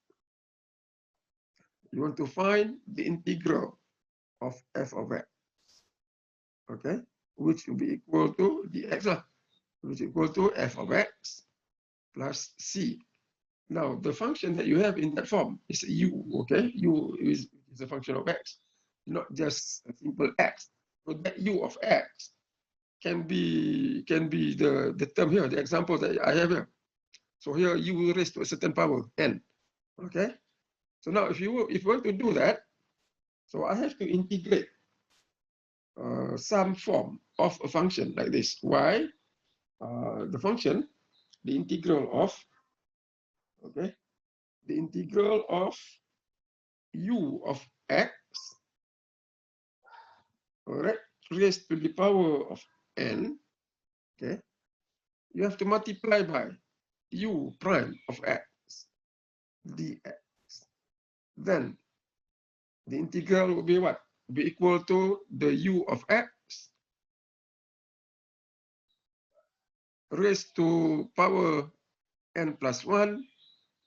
You want to find the integral of f of x, okay, which will be equal to dx, which is equal to f of x plus c. Now, the function that you have in that form is u, okay? U is a function of x, not just a simple x. So that u of x can be the term here, the example that I have here. So here u will raise to a certain power, n, okay? So now if you want to do that, so I have to integrate some form of a function like this. Y, the function, the integral of, okay? The integral of u of x, all right, raised to the power of n, okay, you have to multiply by u prime of x dx. Then the integral will be what? Will be equal to the u of x raised to power n plus 1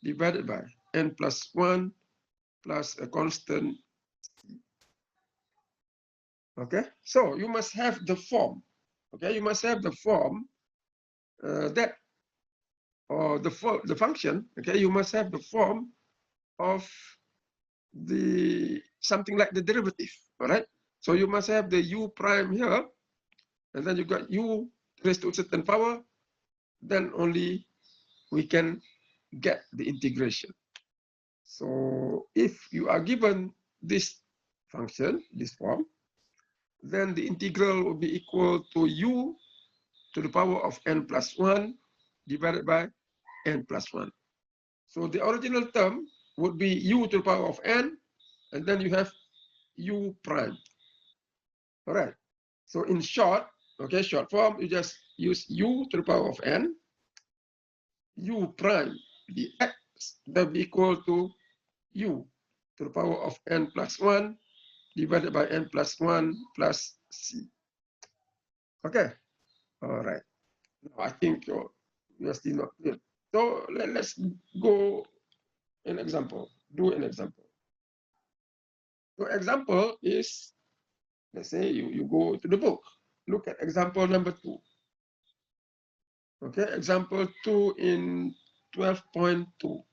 divided by n plus 1 plus a constant. Okay, so you must have the form. Okay, you must have the form that, or the function. Okay, you must have the form of the something like the derivative. All right, so you must have the u prime here, and then you got u raised to a certain power. Then only we can get the integration. So if you are given this function, this form, then the integral will be equal to u to the power of n plus 1 divided by n plus 1. So the original term would be u to the power of n, and then you have u prime. All right. So in short, okay, short form, you just use u to the power of n, u prime dx, that will be equal to u to the power of n plus 1 divided by n plus 1 plus c. Okay. All right. Now I think you're still not clear. So let's go an example. Do an example. So example is, let's say you go to the book. Look at example number 2. Okay, example 2 in 12.2.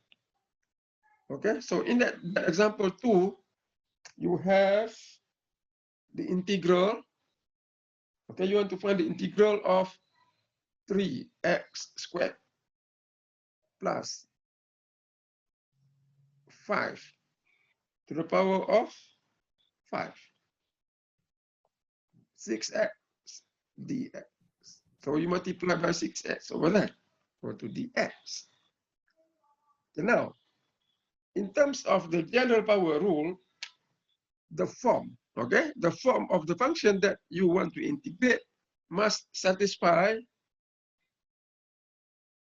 Okay, so in that example 2, you have the integral. Okay, you want to find the integral of 3x squared plus 5 to the power of 5, 6x dx. So you multiply by 6x over there, go to dx. And now, in terms of the general power rule, the form, okay, the form of the function that you want to integrate must satisfy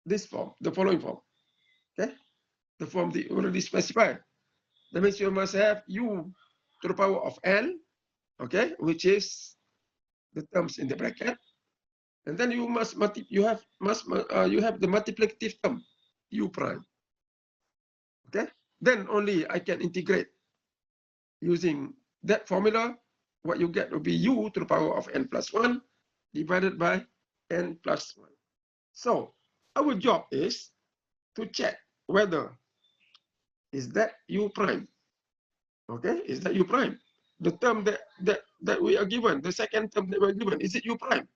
this form, the following form. Okay, the form they already specified. That means you must have u to the power of n, okay, which is the terms in the bracket, and then you must you have the multiplicative term u prime. Okay, then only I can integrate using that formula. What you get will be u to the power of n plus 1 divided by n plus 1. So our job is to check whether is that u prime. Okay, is that u prime? The term that we are given, the second term that we're given, is it u prime?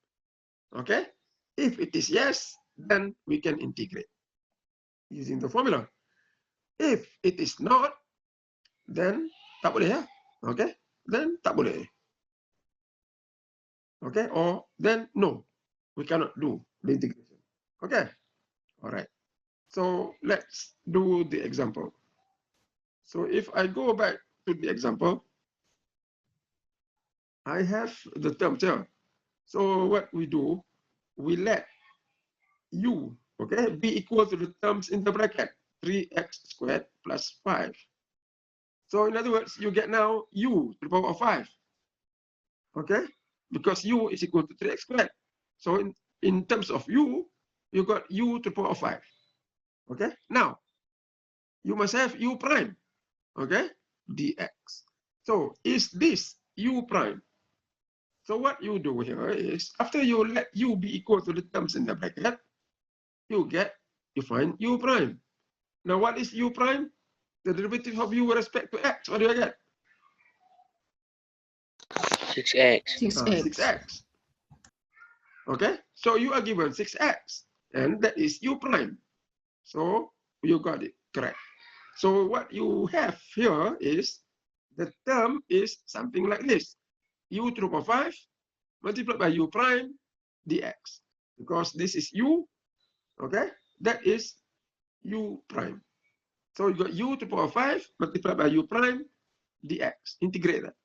Okay, if it is yes, then we can integrate using the formula. If it is not, then tak boleh ya. Okay, then tak boleh. Okay, or then no, we cannot do the integration. Okay, all right. So let's do the example. So if I go back to the example, I have the terms here. So what we do, we let u, okay, be equal to the terms in the bracket, 3x squared plus 5. So in other words, you get now u to the power of 5. Okay, because u is equal to 3x squared. So in terms of u, you got u to the power of 5. Okay, now you must have u prime. Okay, dx. So is this u prime? So what you do here is, after you let u be equal to the terms in the bracket, you find u prime. Now what is u prime? The derivative of u with respect to x. What do I get? 6x. 6x. 6x. Okay, so you are given 6x, and that is u prime. So you got it correct. So what you have here is, the term is something like this: u to the power 5 multiplied by u prime dx. Because this is u, okay, that is u prime. So you got u to the power 5 multiplied by u prime dx. Integrate that.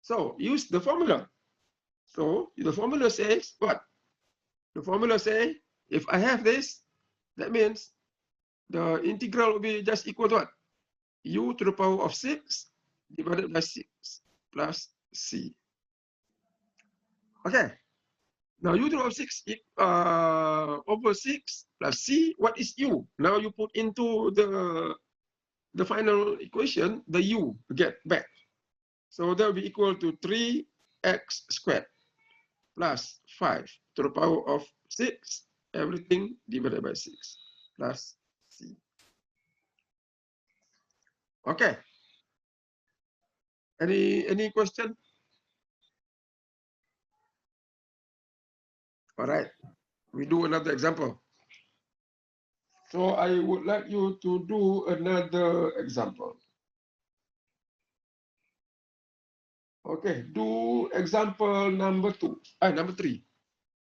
So use the formula. So the formula says what? The formula says, if I have this, that means the integral will be just equal to what? U to the power of 6 divided by 6 plus c. Okay. Now u to the power of 6 over 6 plus c. What is u? Now you put into the final equation the u get back. So that will be equal to 3x squared plus 5 to the power of 6, everything divided by 6 plus c. Okay. Any question? All right. We do another example. So I would like you to do another example. Okay, do example number 3.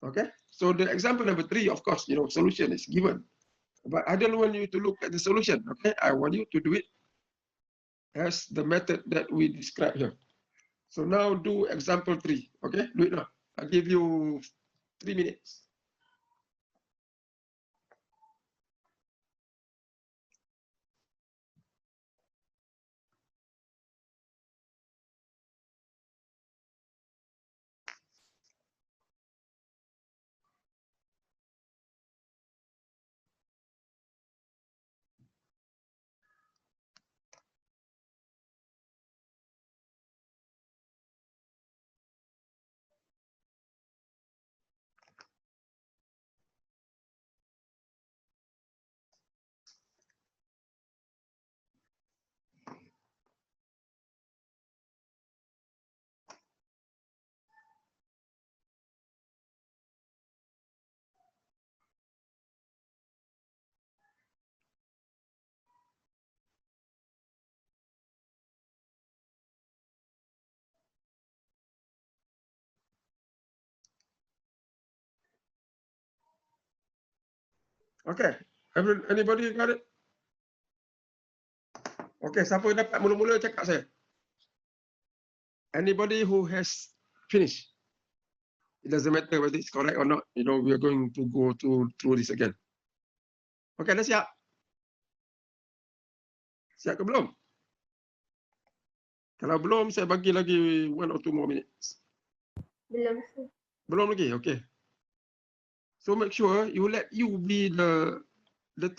Okay, so the example number 3, of course, solution is given, but I don't want you to look at the solution. Okay, I want you to do it as the method that we describe here. So now do example 3. Okay, do it now. I'll give you 3 minutes. Okay, anybody got it? Okay, siapa dapat mula-mula cakap saya? Anybody who has finished? It doesn't matter whether it's correct or not. We are going to go through this again. Okey, dah siap? Siap ke belum? Kalau belum, saya bagi lagi 1 or 2 more minutes. Belum, sir. Belum lagi? Okey. So make sure you let U be the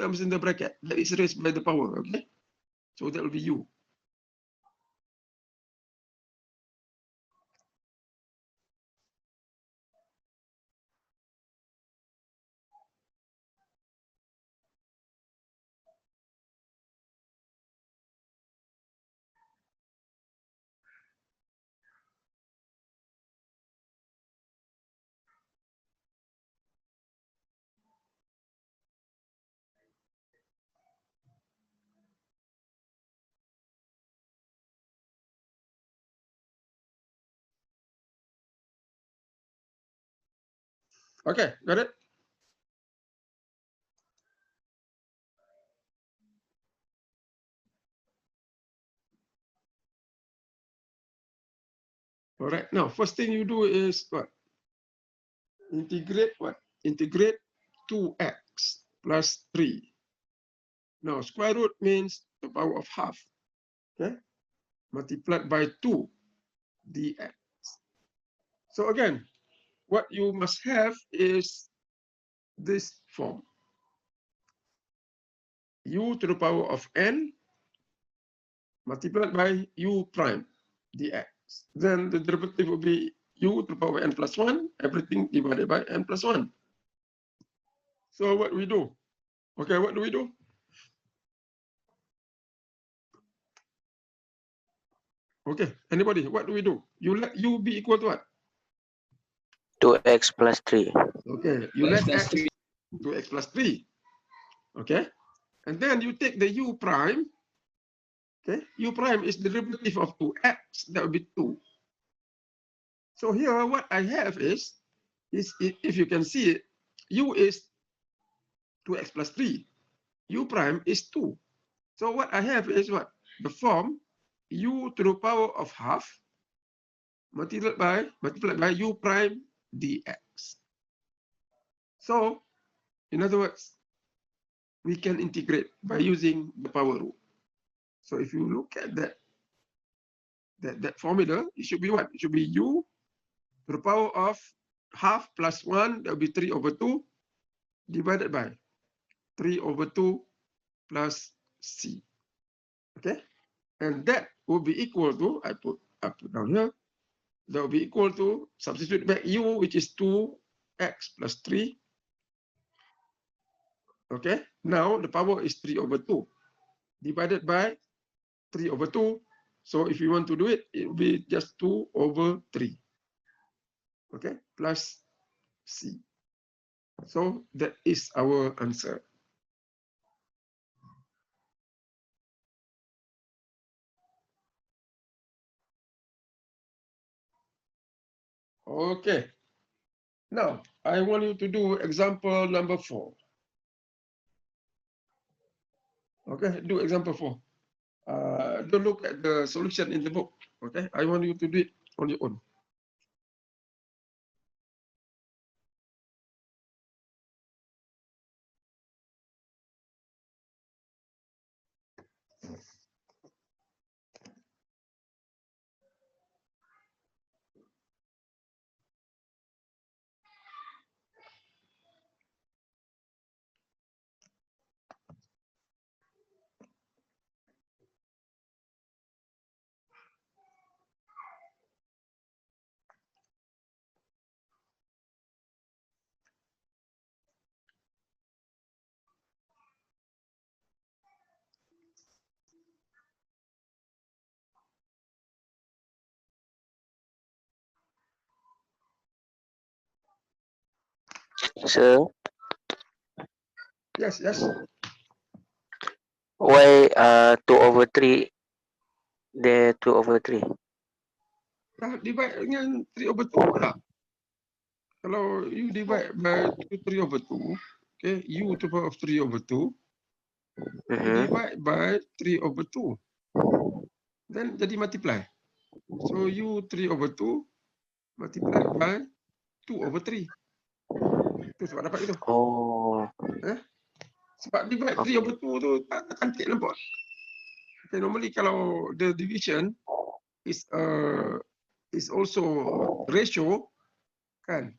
terms in the bracket that is raised by the power, okay? So that will be U. Okay, got it? All right, now first thing you do is what? Integrate what? Integrate 2x plus 3. Now square root means the power of half, okay? Multiplied by 2 dx. So again, what you must have is this form. U to the power of n multiplied by u prime dx. Then the derivative will be u to the power n plus 1, everything divided by n plus 1. So what we do? Okay, what do we do? Okay, anybody, what do we do? You let u be equal to what? 2x plus 3. Okay, you let x to x plus 3. Okay, and then you take the u prime. Okay, u prime is the derivative of 2x, that would be 2. So here what I have is if you can see it, u is 2x plus 3. U prime is 2. So what I have is what? The form u to the power of half multiplied by u prime dx. So, in other words, we can integrate by using the power rule. So if you look at that formula, it should be what? It should be u to the power of half plus 1, that will be 3 over 2, divided by 3 over 2 plus c. Okay? And that will be equal to, I put down here, that will be equal to, substitute back u, which is 2x plus 3. Okay, now the power is 3 over 2, divided by 3 over 2. So if you want to do it, it will be just 2 over 3. Okay, plus c. So that is our answer. Okay. Now, I want you to do example number 4. Okay, do example 4. Don't look at the solution in the book. Okay, I want you to do it on your own. So, Yes, yes. why 2 over 3? The 2 over 3. Divide dengan 3 over 2 lah. Kalau you divide by 3 over 2, okay, u to the power of 3 over 2, you divide by 3 over 2. Then jadi multiply. So u 3 over 2 multiplied by 2 over 3. Itu sebab dapat itu. Oh. Sebab divide 3/2 tu tak cantik nampak. Okay, normally kalau the division is also ratio, kan?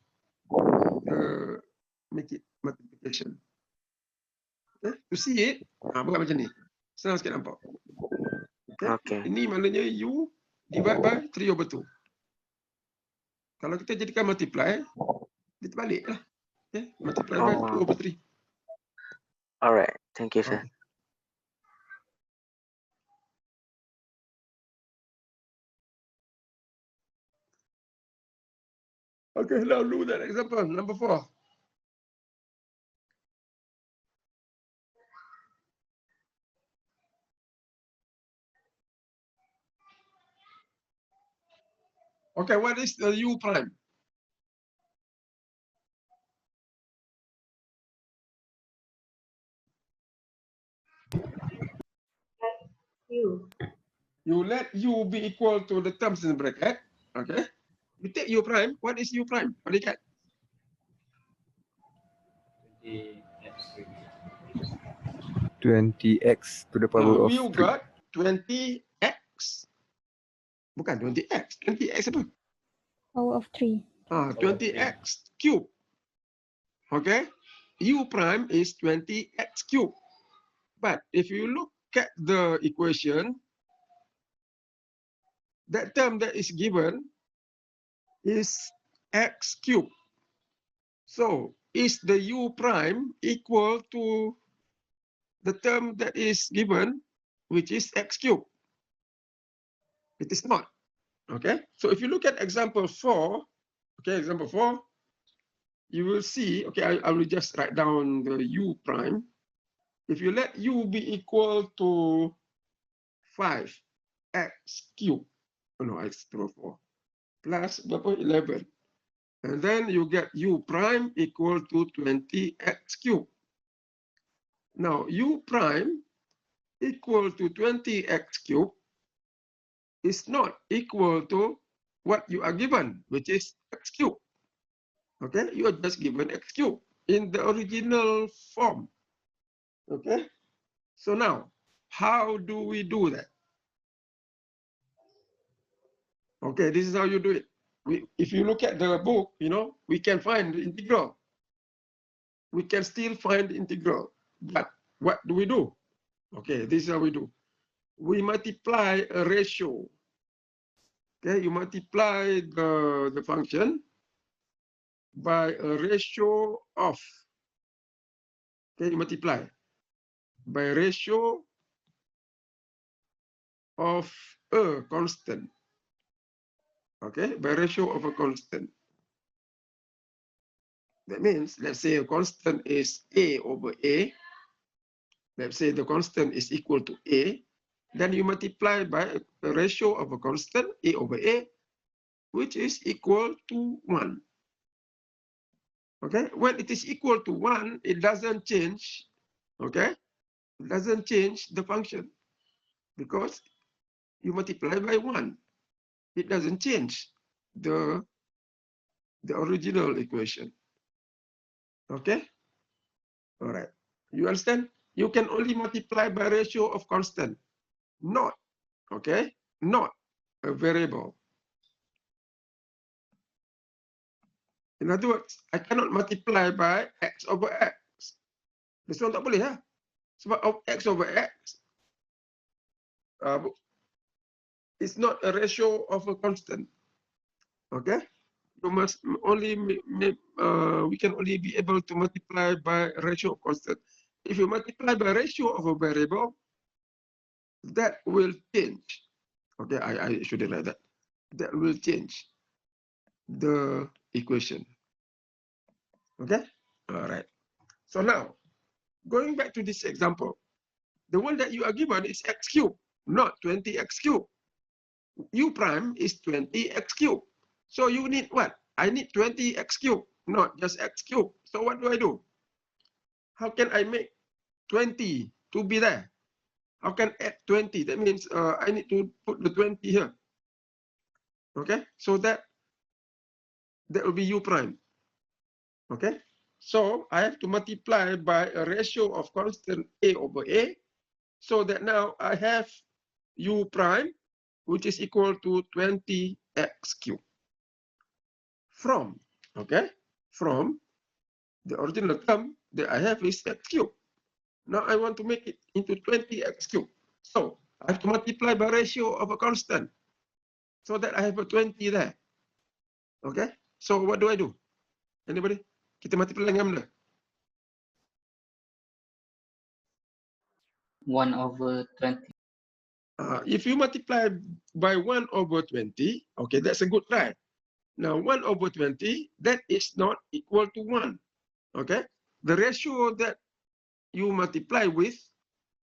Make it multiplication. Okay? To see it, buat macam ni. Senang sikit nampak. Okay? Ini maknanya U divide by 3/2. Kalau kita jadikan multiply, dia terbalik lah. Okay? Multiply by 2/3. Alright, thank you, sir. Okay. Okay, now look at example number 4. Okay, what is the U prime? U. You let U be equal to the terms in the bracket. Okay. You take U prime. What is U prime? What do you get? 20x to the power of You 3. got 20x. Bukan 20x. 20x apa? Power of 3. 20x cube. Okay. U prime is 20x cube. But if you look at the equation, that term that is given is x cube. So is the U prime equal to the term that is given, which is x cube? It is not. Okay. So if you look at example 4, okay, example 4, you will see, okay, I will just write down the U prime. If you let U be equal to 5x cube, oh no, x to the 4, plus 11. And then you get U prime equal to 20x cube. Now, U prime equal to 20x cube is not equal to what you are given, which is x cube. Okay, you are just given x cube in the original form. Okay, so now, how do we do that? Okay, this is how you do it. If you look at the book, you know, we can find the integral. We can still find the integral. But what do we do? Okay, this is how we do. We multiply a ratio. Okay, you multiply the function by a ratio of. Okay, you multiply by a ratio of a constant. Okay, by ratio of a constant. That means, let's say a constant is a over a. Let's say the constant is equal to a. Then you multiply by a ratio of a constant, a over a, which is equal to 1. Okay, when it is equal to 1, it doesn't change. Okay, it doesn't change the function because you multiply by 1. It doesn't change the original equation. Okay, all right. You understand? You can only multiply by ratio of constant, not, okay, not a variable. In other words, I cannot multiply by x over x. This one tak boleh lah. Sebab x over x is not a ratio of a constant. Okay? You must only we can only be able to multiply by ratio of constant. If you multiply by ratio of a variable, that will change. Okay, I shouldn't write that. That will change the equation. Okay? All right. So now, going back to this example, the one that you are given is x cubed, not 20x cubed. U prime is 20x cubed. So you need what? I need 20x cubed, not just x cubed. So what do I do? How can I make 20 to be there? How can I add 20? That means I need to put the 20 here. Okay, so that will be U prime. Okay, So I have to multiply by a ratio of constant a over a, so that now I have u prime, which is equal to 20x cubed. From, okay, from the original term that I have is x cubed. Now I want to make it into 20x cubed. So I have to multiply by ratio of a constant, so that I have a 20 there. Okay, so what do I do? Anybody? Kita multiply dengan mana? 1/20. If you multiply by 1/20, okay, that's a good try. Now 1/20, that is not equal to 1. Okay, the ratio that you multiply with,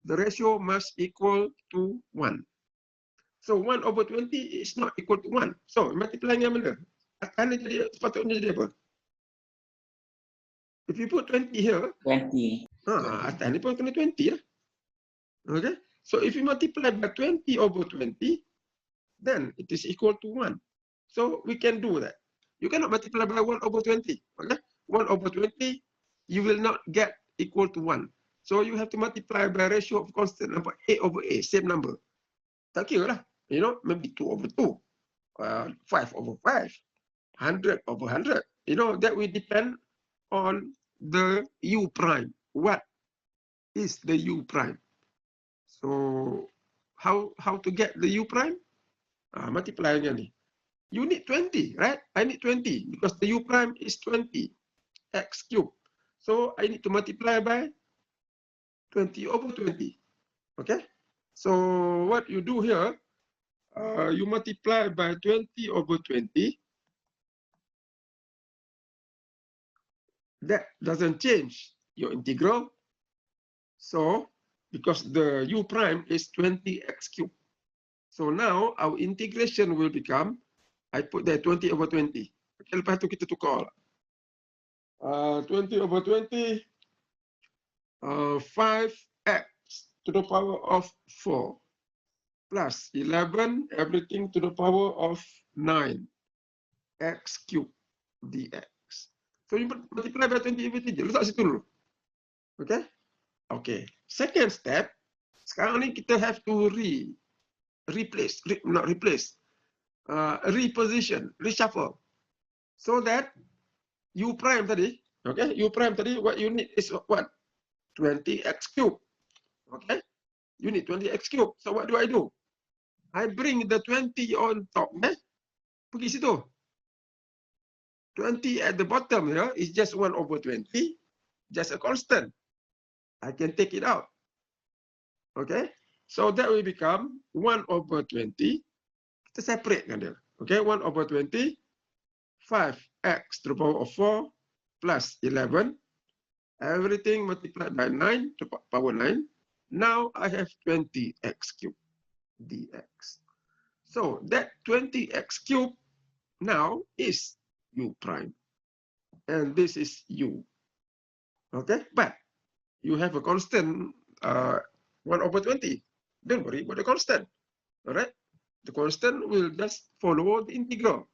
the ratio must equal to 1. So 1/20 is not equal to 1. So multiply dengan mana? Akan jadi sepatutnya jadi apa? If you put 20 here, 20. atas ni pun kena 20 lah. Okay, so if you multiply by 20/20, then it is equal to 1. So we can do that. You cannot multiply by 1/20. Okay, 1/20, you will not get equal to 1. So you have to multiply by ratio of constant number a over a, same number. Tak kira lah, you know, maybe 2/2, 5/5, 100/100. You know, that will depend on the u prime. What is the u prime? So how to get the u prime? Multiply dengan ni. You need 20, right? I need 20 because the u prime is 20 x cubed. So I need to multiply by 20/20. Okay? So what you do here, you multiply by 20/20. That doesn't change your integral. So because the u prime is 20x cubed. So now our integration will become, I put there 20/20. Okay, lepas tu kita tukar. 20/20, 5x to the power of 4 plus 11, everything to the power of 9 x cubed dx. So you multiply by 20/20 je, letak situ dulu. Okay? Okay. Second step, sekarang ni kita have to reposition, reshuffle. So that u prime tadi, okay, u prime tadi, what you need is what? 20x cubed. Okay? You need 20x cubed. So what do? I bring the 20 on top, pergi situ. 20 at the bottom here is just 1/20, just a constant. I can take it out. Okay? So that will become 1/20. Kita separate kan dia. Okay, 1/20, 5x to the power of 4 plus 11. Everything multiplied by 9 to the power 9. Now I have 20x cubed dx. So that 20x cubed now is u prime. And this is u. Okay, but you have a constant 1/20. Don't worry about the constant. All right, the constant will just follow the integral.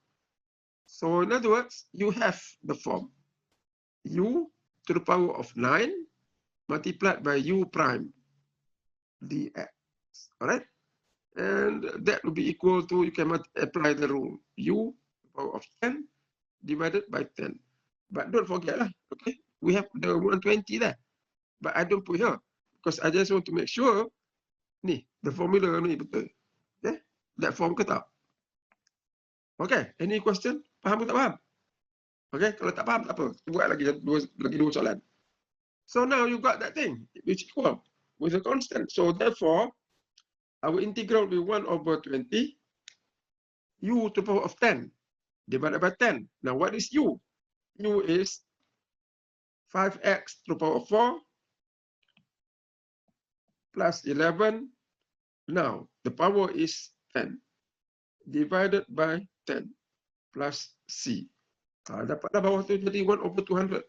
So in other words, you have the form u to the power of 9 multiplied by u prime dx. All right, and that will be equal to, you can apply the rule, u to the power of 10 divided by 10. But don't forget lah, okay, we have the 120 there, but I don't put here because I just want to make sure ni the formula ni betul. Okay, that form ke tak? Okay, any question? Faham ke tak faham? Okay, kalau tak faham tak apa, buat lagi dua soalan. So now you got that thing which equal with a constant. So therefore our integral will be 1/20 u to the power of 10 divided by 10. Now what is u? U is 5x to the power of 4 plus 11. Now the power is 10 divided by 10 plus c. Dapatlah bawah tu jadi 1/200.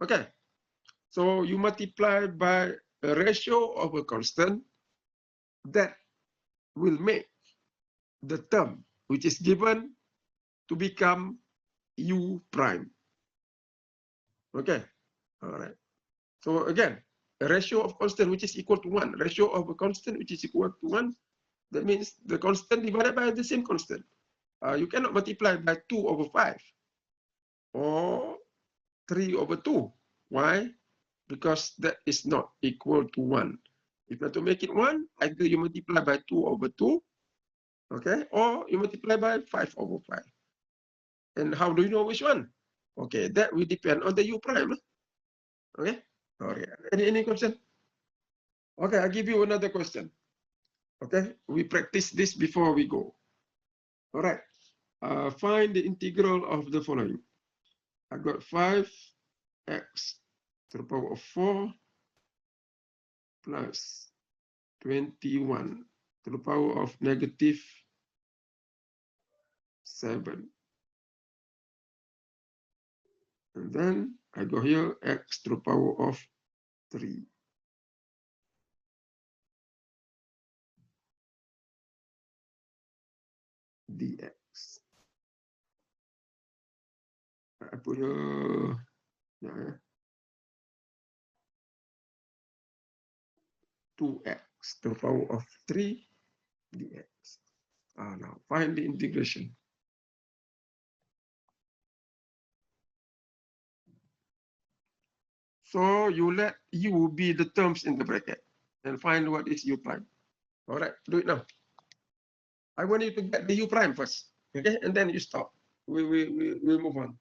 Okay. So you multiply by a ratio of a constant that will make the term which is given to become u prime. Okay, all right. So again, a ratio of constant which is equal to 1, ratio of a constant which is equal to 1, that means the constant divided by the same constant. You cannot multiply by 2 over 5 or 3 over 2. Why? Because that is not equal to 1. If you want to make it 1, either you multiply by 2 over 2, okay, or you multiply by 5 over 5. And how do you know which one? Okay, that will depend on the u prime. Okay, okay. Any question? Okay, I'll give you another question. Okay, we practice this before we go. All right, find the integral of the following. I got 5x to the power of 4 plus 21 to the power of negative 7. And then I go here, x to the power of 3. dx. I put here, yeah, 2x to the power of 3 dx. Now find the integration. So you let u be the terms in the bracket and find what is u prime. All right, do it now. I want you to get the u prime first, okay? And then you stop. We'll move on.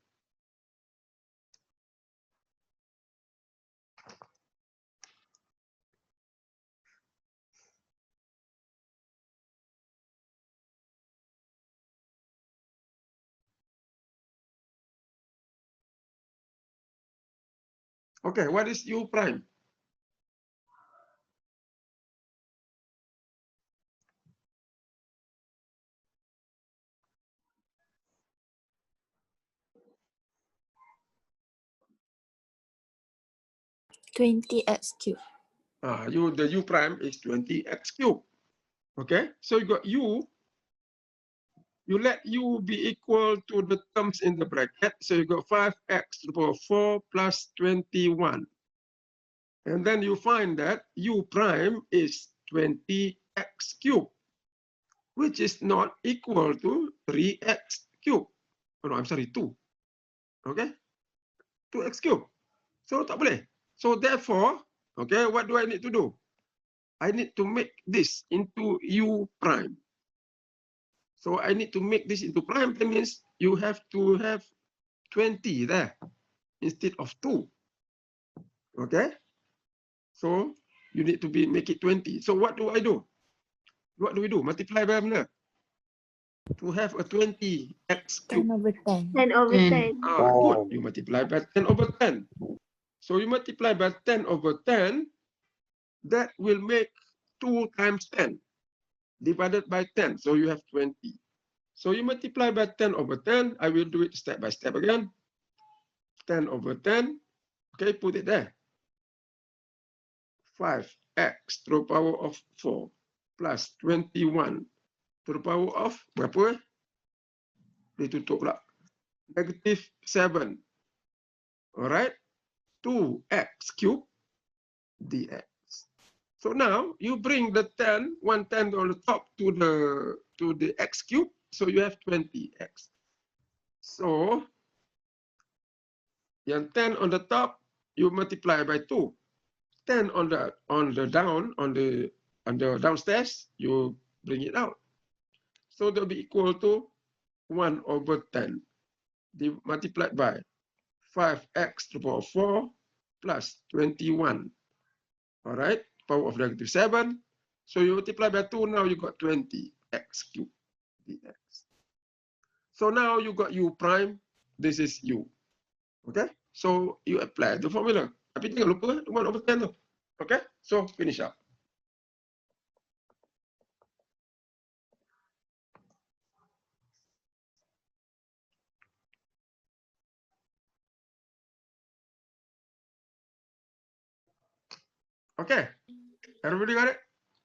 Okay, what is u prime? The u prime is 20x cubed. Okay, so you got u. You let u be equal to the terms in the bracket. So you got 5x to the power 4 plus 21. And then you find that u prime is 20x cubed, which is not equal to 3x cubed. Oh, no, I'm sorry, 2. Okay, 2x cubed. So tak boleh. So therefore, okay, what do I need to do? I need to make this into u prime. So I need to make this into prime. That means you have to have 20 there instead of 2. Okay, so you need to make it 20. So what do I do? What do we do? Multiply by mana? To have a 20x cubed. 10 over 10. 10 over 10. Good. You multiply by 10 over 10. So you multiply by 10 over 10. That will make 2 times 10 divided by 10. So you have 20. So you multiply by 10 over 10. I will do it step by step again. 10 over 10. Okay, put it there. 5x to the power of 4 plus 21 to the power of berapa? Ditutup pula. Negative 7. All right. 2x cubed dx. So now you bring the 10, 110 on the top to the x cubed. So you have 20x. So yang 10 on the top, you multiply by 2. 10 on the downstairs, you bring it out. So they'll be equal to 1 over 10 multiplied by 5x to the power of 4 plus 21. All right, power of negative 7. So you multiply by 2, now you got 20x cubed dx. So now you got u prime, this is u. Okay, so you apply the formula. Tapi jangan lupa 1 over 10 tu. Okay, so finish up. Okay, everybody got it?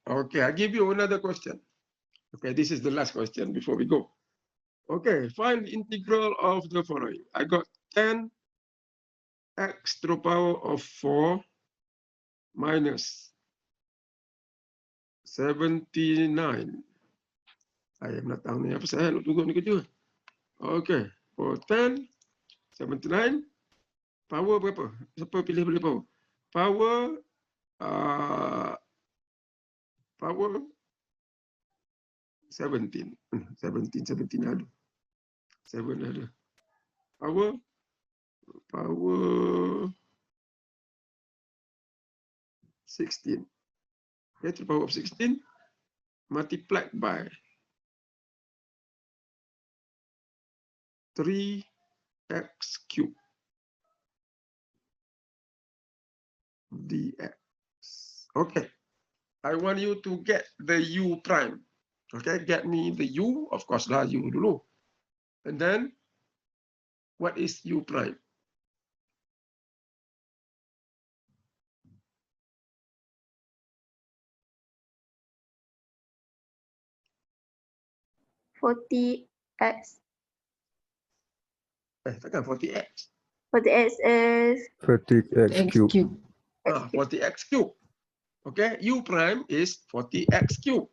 Okay, I'll give you another question. Okay, this is the last question before we go. Okay, find the integral of the following. I got 10 x to the power of 4 minus 79. Saya nak tahu ni apa saya nak tunggu ni kerja. Okay, for 10, 79, power berapa? Siapa pilih boleh power? Power 17. 17 ada. 7 ada. Power 16. Okay, to the power of 16 multiplied by 3x cubed dx. Okay, I want you to get the u prime. Okay, get me the u, of course lah u dulu. And then, what is u prime? Takkan 40x. 40x is 40x cube. 40x cube. Okay, u prime is 40x cube.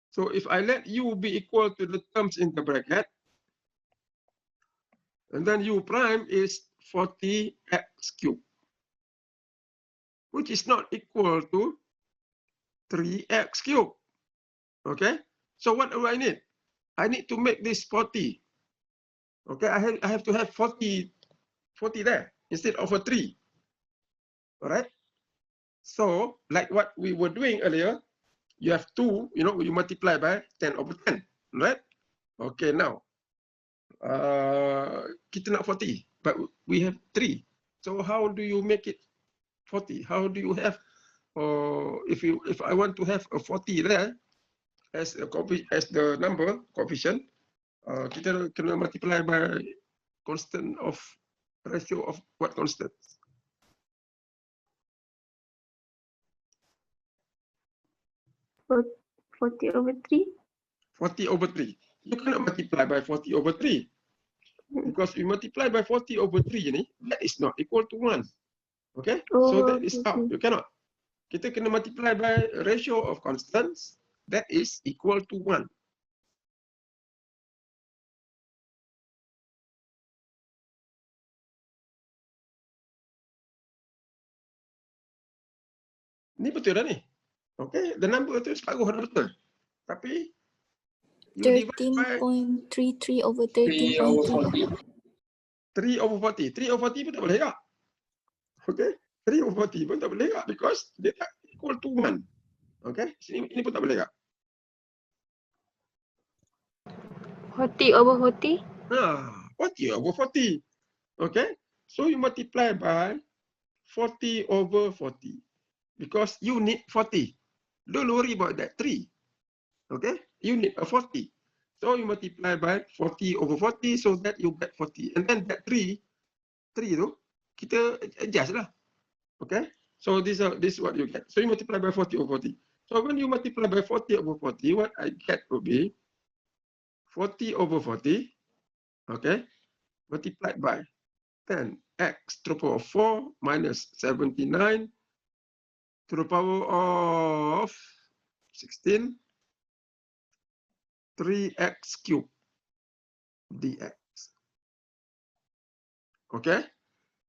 So if I let u be equal to the terms in the bracket, and then u prime is 40x cube, which is not equal to 3x cube. Okay, so what do I need? I need to make this 40. Okay, I have to have 40 there instead of a 3. All right. So like what we were doing earlier, you have 2, you multiply by 10 over 10, right? Okay, now kita nak 40, but we have 3. So how do you make it 40? How do you have, if I want to have a 40 there as the number coefficient, kita kena multiply by constant of ratio of what constant? for 40 over 3. 40 over 3. You cannot multiply by 40 over 3. Because you multiply by 40 over 3, that is not equal to 1. Okay? So that is out. You cannot. Kita kena multiply by ratio of constants that is equal to 1. Ni betul dah ni. Okay, the number tu separuh dah betul. Tapi 13.33 over 13.3. 3 over 40. 3 over 40 pun tak boleh tak? Okay, 3 over 40 pun tak boleh tak? Because dia tak equal to 1. Okay, ini pun tak boleh tak? 40 over 40. 40 over 40. Okay, so you multiply by 40 over 40. Because you need 40. Don't worry about that 3. Okay, you need a 40. So you multiply by 40 over 40 so that you get 40. And then that 3 tu, kita adjust lah. Okay, so this is what you get. So you multiply by 40 over 40. So when you multiply by 40 over 40, what I get will be 40 over 40, okay, multiplied by 10x to the power of 4 minus 79 to the power of 16, 3x cubed dx. Okay,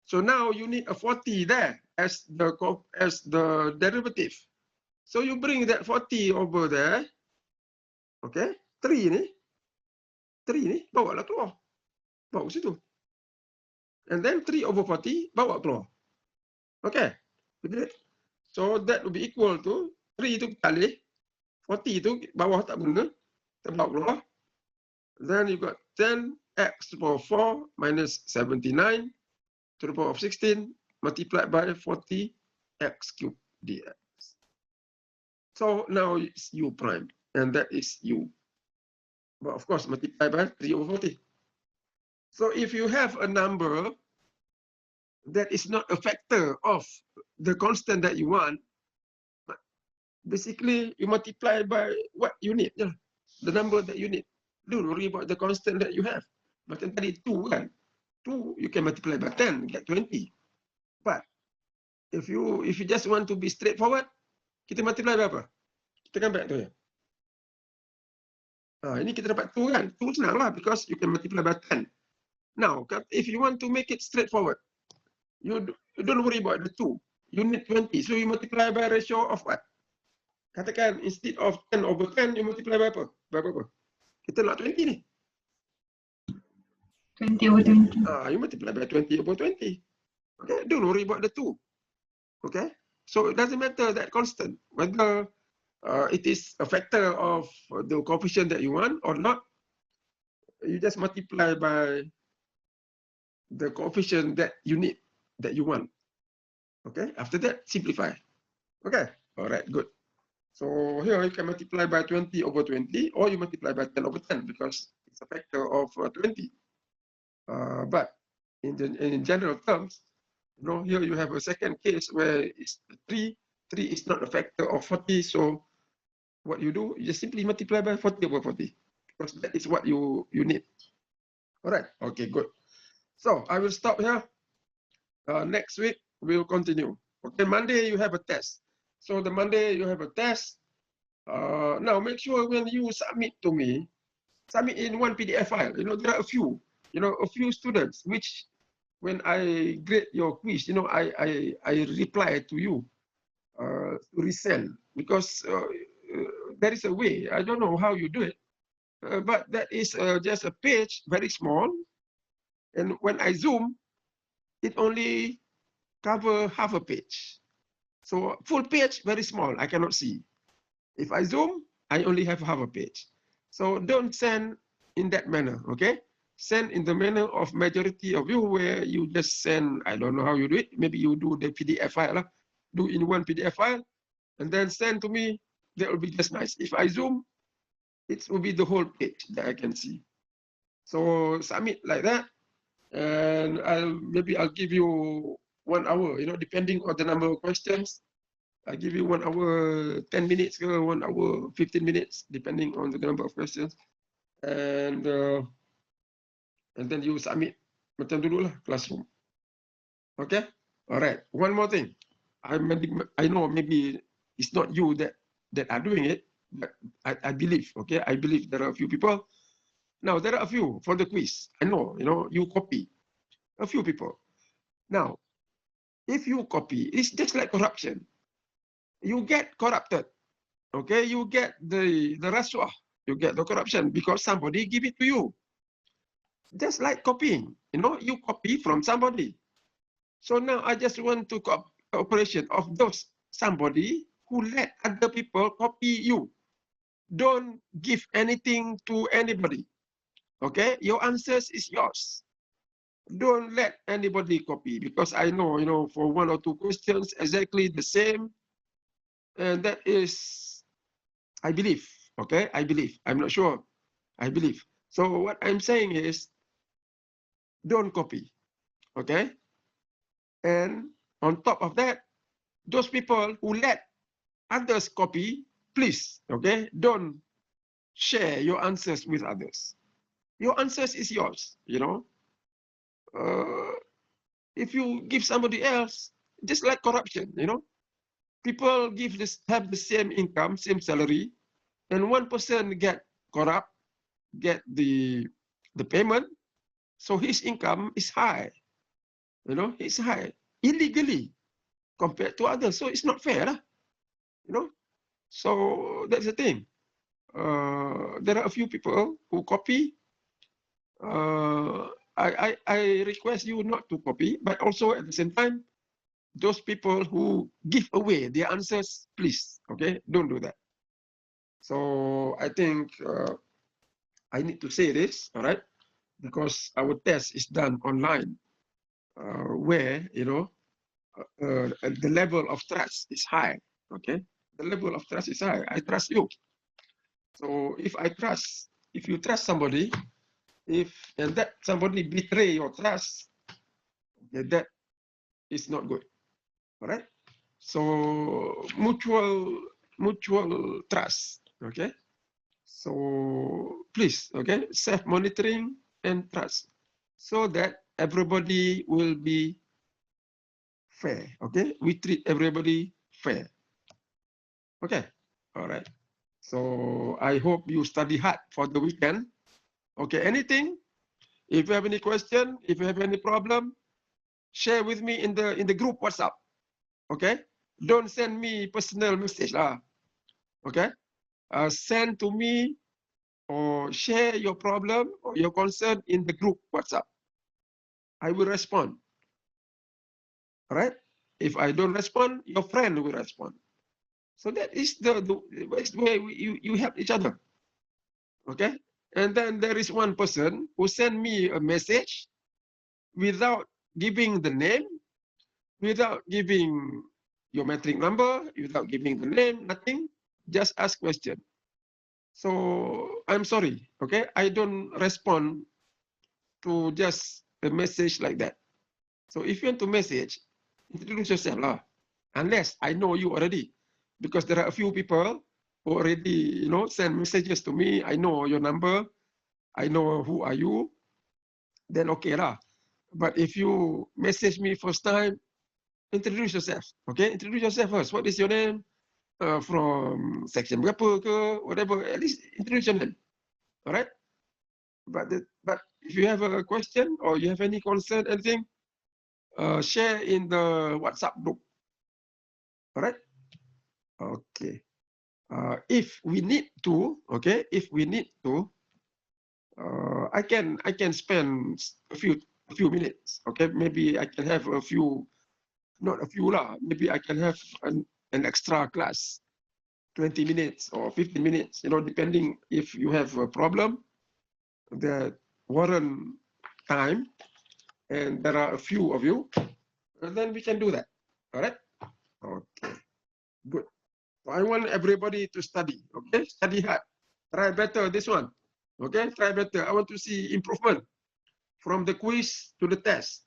so now you need a 40 there as the derivative. So you bring that 40 over there. Okay, 3 ni bawa lah keluar. Bawa ke situ. And then 3 over 40 bawa keluar. Okay, so that will be equal to 3 itu kali 40 itu bawah tak guna, bawa keluar. Then you got 10x to the power of 4 minus 79 to the power of 16 multiplied by 40x cubed dx. So now it's u prime, and that is u. But of course, multiply by 3 over 40. So if you have a number that is not a factor of the constant that you want, basically you multiply by what you need, the number that you need. Don't worry about the constant that you have. But tadi 2 kan, 2 you can multiply by 10, get 20. If you just want to be straightforward, kita multiply berapa? Kita kan back tu ya. Ini kita dapat 2 kan? 2 senang lah because you can multiply by 10. Now, if you want to make it straightforward, you don't worry about the 2. You need 20. So you multiply by ratio of what? Katakan instead of 10 over 10, you multiply by apa? Berapa? Kita nak 20 ni. 20 over 20. You multiply by 20 over 20. Okay, don't worry about the 2. Okay, so it doesn't matter that constant, whether it is a factor of the coefficient that you want or not. You just multiply by the coefficient that you need, that you want. Okay, after that, simplify. Okay, all right, good. So here you can multiply by 20 over 20, or you multiply by 10 over 10 because it's a factor of 20. But in general terms, here you have a second case where it's 3. 3 is not a factor of 40. So what you do, you just simply multiply by 40 over 40 because that is what you need. All right. Okay, good. So I will stop here. Next week, we'll continue. Okay, Monday you have a test. So the Monday you have a test. Now make sure when you submit to me, submit in one PDF file. There are a few students which, when I grade your quiz, I reply to you to resend because there is a way. I don't know how you do it, but that is just a page, very small, and when I zoom, it only cover half a page. So full page, very small, I cannot see. If I zoom, I only have half a page. So don't send in that manner, okay? Send in the manner of majority of you where you just send, I don't know how you do it, maybe you do the PDF file, do in one PDF file, and then send to me, that will be just nice. If I zoom, it will be the whole page that I can see. So submit like that, and I'll give you 1 hour, depending on the number of questions. I give you 1 hour, 10 minutes, 1 hour, 15 minutes, depending on the number of questions. And then you submit macam dulu lah, classroom. Okay? All right. One more thing. I know maybe it's not you that are doing it, but I believe, okay? I believe there are a few people. Now, there are a few for the quiz. I know, you copy. A few people. Now, if you copy, it's just like corruption. You get corrupted, okay? You get the rasuah, you get the corruption because somebody give it to you. Just like copying, you copy from somebody. So now I just want to cooperation of those somebody who let other people copy you. Don't give anything to anybody, okay? Your answers is yours. Don't let anybody copy because I know, for 1 or 2 questions, exactly the same. And that is, I believe, okay? I believe, I'm not sure, I believe. So what I'm saying is, don't copy, okay? And on top of that, those people who let others copy, please, okay? Don't share your answers with others. Your answers is yours, If you give somebody else, just like corruption, people have the same income, same salary, and one person get corrupt, get the payment, so his income is high, it's high illegally compared to others, so it's not fair, So that's the thing. There are a few people who copy. I request you not to copy, but also at the same time, those people who give away their answers, please, okay, don't do that. So I think I need to say this, all right, because our test is done online, where the level of trust is high. Okay, the level of trust is high. I trust you. So if you trust somebody, and that somebody betray your trust, okay, that is not good. All right. So mutual trust. Okay. So please, okay, self-monitoring and trust, so that everybody will be fair. Okay, we treat everybody fair. Okay, all right. So I hope you study hard for the weekend. Okay, anything? If you have any question, if you have any problem, share with me in the group WhatsApp. Okay, don't send me personal message lah. Okay, send to me or share your problem or your concern in the group WhatsApp. I will respond. All right. If I don't respond, your friend will respond. So that is the way you help each other. Okay. And then there is one person who sent me a message without giving the name, without giving your metric number, without giving the name, nothing, just ask question. So I'm sorry, okay? I don't respond to just a message like that. So if you want to message, introduce yourself lah. Unless I know you already, because there are a few people who already, send messages to me. I know your number. I know who are you. Then okay lah. But if you message me first time, introduce yourself. Okay, introduce yourself first. What is your name? From section berapa ke, whatever. At least introduce your name. All right. But if you have a question or you have any concern, anything, share in the WhatsApp group. All right. Okay. If we need to, okay, I can spend a few minutes. Okay, maybe I can have a few, not a few lah. Maybe I can have an extra class, 20 minutes or 15 minutes. Depending if you have a problem that warrant time, and there are a few of you, then we can do that. All right. Okay. Good. So I want everybody to study. Okay, study hard. Try better this one. Okay, try better. I want to see improvement from the quiz to the test.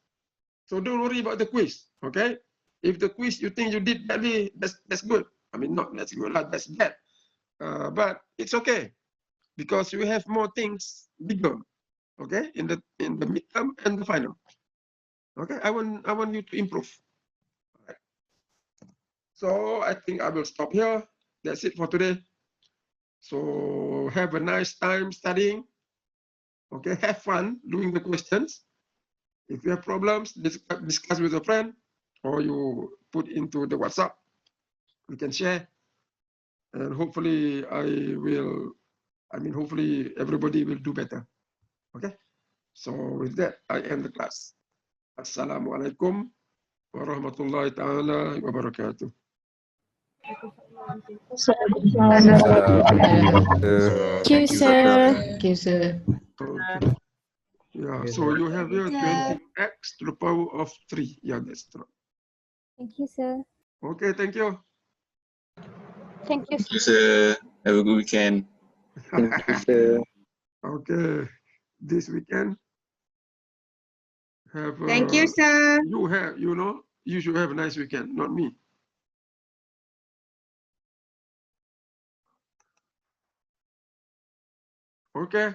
So don't worry about the quiz. Okay, if the quiz you think you did badly, that's good. I mean, not that's good, that's bad. But it's okay because you have more things bigger. Okay, in the midterm and the final. Okay, I want you to improve. All right. So I think I will stop here. That's it for today. So have a nice time studying. Okay, have fun doing the questions. If you have problems, discuss with a friend or you put into the WhatsApp. We can share. And hopefully hopefully everybody will do better. Okay. So with that, I end the class. Assalamualaikum warahmatullahi ta'ala wabarakatuh. Thank you, sir. Thank you, sir. Okay. Yeah, so you have here 20x to the power of 3. Yeah, that's true. Thank you, sir. Okay, thank you. Thank you, Thank you, sir. Have a good weekend. Thank you, sir. Okay, this weekend have. Thank you, sir. You should have a nice weekend, not me. Okay.